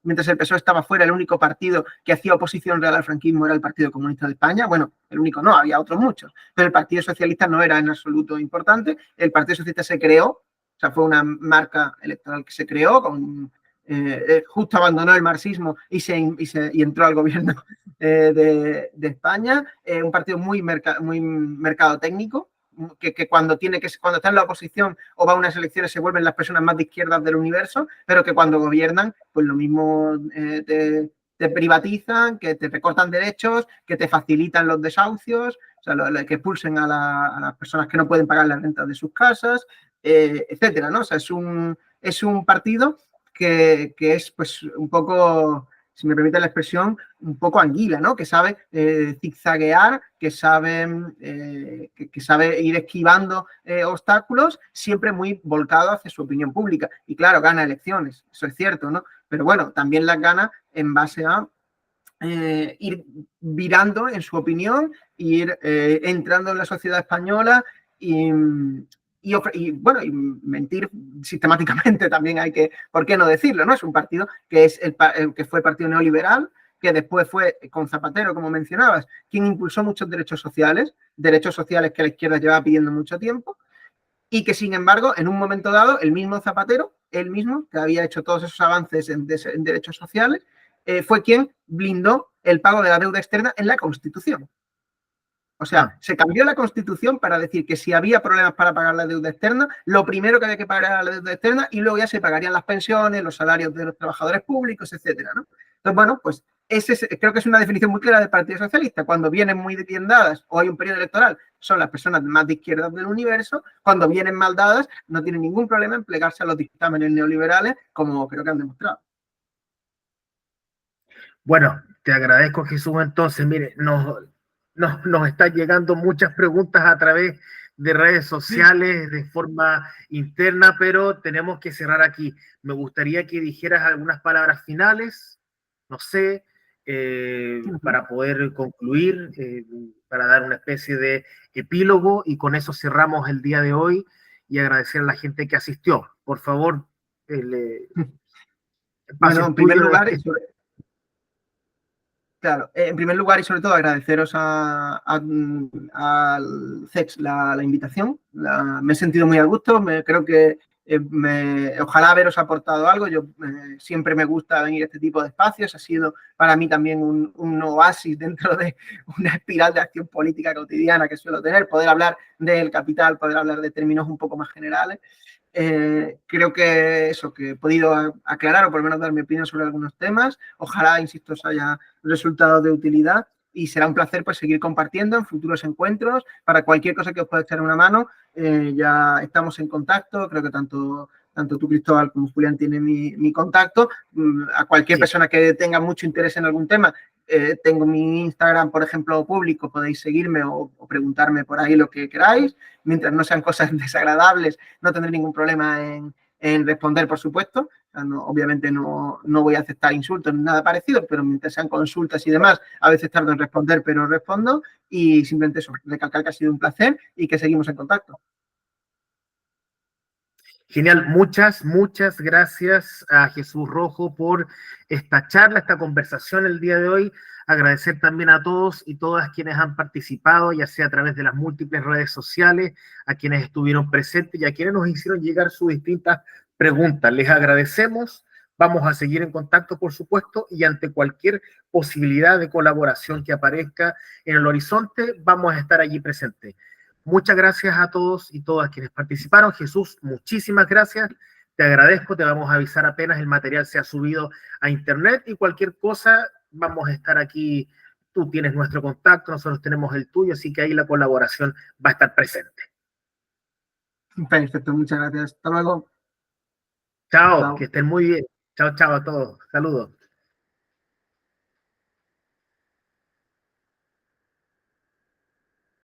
Mientras el PSOE estaba fuera, el único partido que hacía oposición real al franquismo era el Partido Comunista de España. Bueno, el único no, había otros muchos. Pero el Partido Socialista no era en absoluto importante. El Partido Socialista se creó, o sea, fue una marca electoral que se creó justo abandonó el marxismo y entró al gobierno de España, un partido muy mercado técnico, que cuando está en la oposición o va a unas elecciones se vuelven las personas más de izquierdas del universo, pero que cuando gobiernan, pues lo mismo te privatizan, que te recortan derechos, que te facilitan los desahucios, o sea, que expulsen a las personas que no pueden pagar las rentas de sus casas, etcétera, ¿no? O sea, es un partido que es pues un poco, si me permite la expresión, un poco anguila, ¿no? Que sabe zigzaguear, que sabe ir esquivando obstáculos, siempre muy volcado hacia su opinión pública. Y claro, gana elecciones, eso es cierto, ¿no? Pero bueno, también las gana en base a ir virando en su opinión, ir entrando en la sociedad española y mentir sistemáticamente también ¿por qué no decirlo? ¿No? Es un partido que fue el partido neoliberal, que después fue, con Zapatero, como mencionabas, quien impulsó muchos derechos sociales que la izquierda llevaba pidiendo mucho tiempo, y que, sin embargo, en un momento dado, el mismo Zapatero, él mismo, que había hecho todos esos avances en derechos sociales, fue quien blindó el pago de la deuda externa en la Constitución. O sea, se cambió la Constitución para decir que si había problemas para pagar la deuda externa, lo primero que había que pagar era la deuda externa y luego ya se pagarían las pensiones, los salarios de los trabajadores públicos, etcétera, ¿no? Entonces, bueno, pues creo que es una definición muy clara del Partido Socialista. Cuando vienen muy bien dadas o hay un periodo electoral, son las personas más de izquierda del universo. Cuando vienen mal dadas, no tienen ningún problema en plegarse a los dictámenes neoliberales, como creo que han demostrado. Bueno, te agradezco, Jesús. Entonces, mire, nos están llegando muchas preguntas a través de redes sociales de forma interna, pero tenemos que cerrar aquí. Me gustaría que dijeras algunas palabras finales, no sé, para poder concluir, para dar una especie de epílogo y con eso cerramos el día de hoy y agradecer a la gente que asistió. Por favor, el espacio Bueno, es en primer tuyo. lugar, claro, en primer lugar y sobre todo agradeceros al CEX la invitación. Me he sentido muy a gusto, creo que ojalá haberos aportado algo. Yo siempre me gusta venir a este tipo de espacios, ha sido para mí también un oasis dentro de una espiral de acción política cotidiana que suelo tener, poder hablar del capital, poder hablar de términos un poco más generales. Creo que eso, que he podido aclarar o por lo menos dar mi opinión sobre algunos temas. Ojalá, insisto, os haya resultado de utilidad y será un placer pues seguir compartiendo en futuros encuentros. Para cualquier cosa que os pueda echar una mano, ya estamos en contacto. Creo que tanto tú, Cristóbal, como Julián tienen mi contacto. A cualquier persona que tenga mucho interés en algún tema, tengo mi Instagram, por ejemplo, público, podéis seguirme o preguntarme por ahí lo que queráis. Mientras no sean cosas desagradables, no tendré ningún problema en responder, por supuesto. O sea, obviamente no voy a aceptar insultos ni nada parecido, pero mientras sean consultas y demás, a veces tardo en responder, pero respondo. Y simplemente eso, recalcar que ha sido un placer y que seguimos en contacto. Genial, muchas gracias a Jesús Rojo por esta charla, esta conversación el día de hoy. Agradecer también a todos y todas quienes han participado, ya sea a través de las múltiples redes sociales, a quienes estuvieron presentes y a quienes nos hicieron llegar sus distintas preguntas. Les agradecemos, vamos a seguir en contacto, por supuesto, y ante cualquier posibilidad de colaboración que aparezca en el horizonte, vamos a estar allí presentes. Muchas gracias a todos y todas quienes participaron. Jesús, muchísimas gracias. Te agradezco, te vamos a avisar apenas el material se ha subido a internet y cualquier cosa, vamos a estar aquí. Tú tienes nuestro contacto, nosotros tenemos el tuyo, así que ahí la colaboración va a estar presente. Perfecto, muchas gracias. Hasta luego. Chao, Chao. que estén muy bien. Chao a todos. Saludos.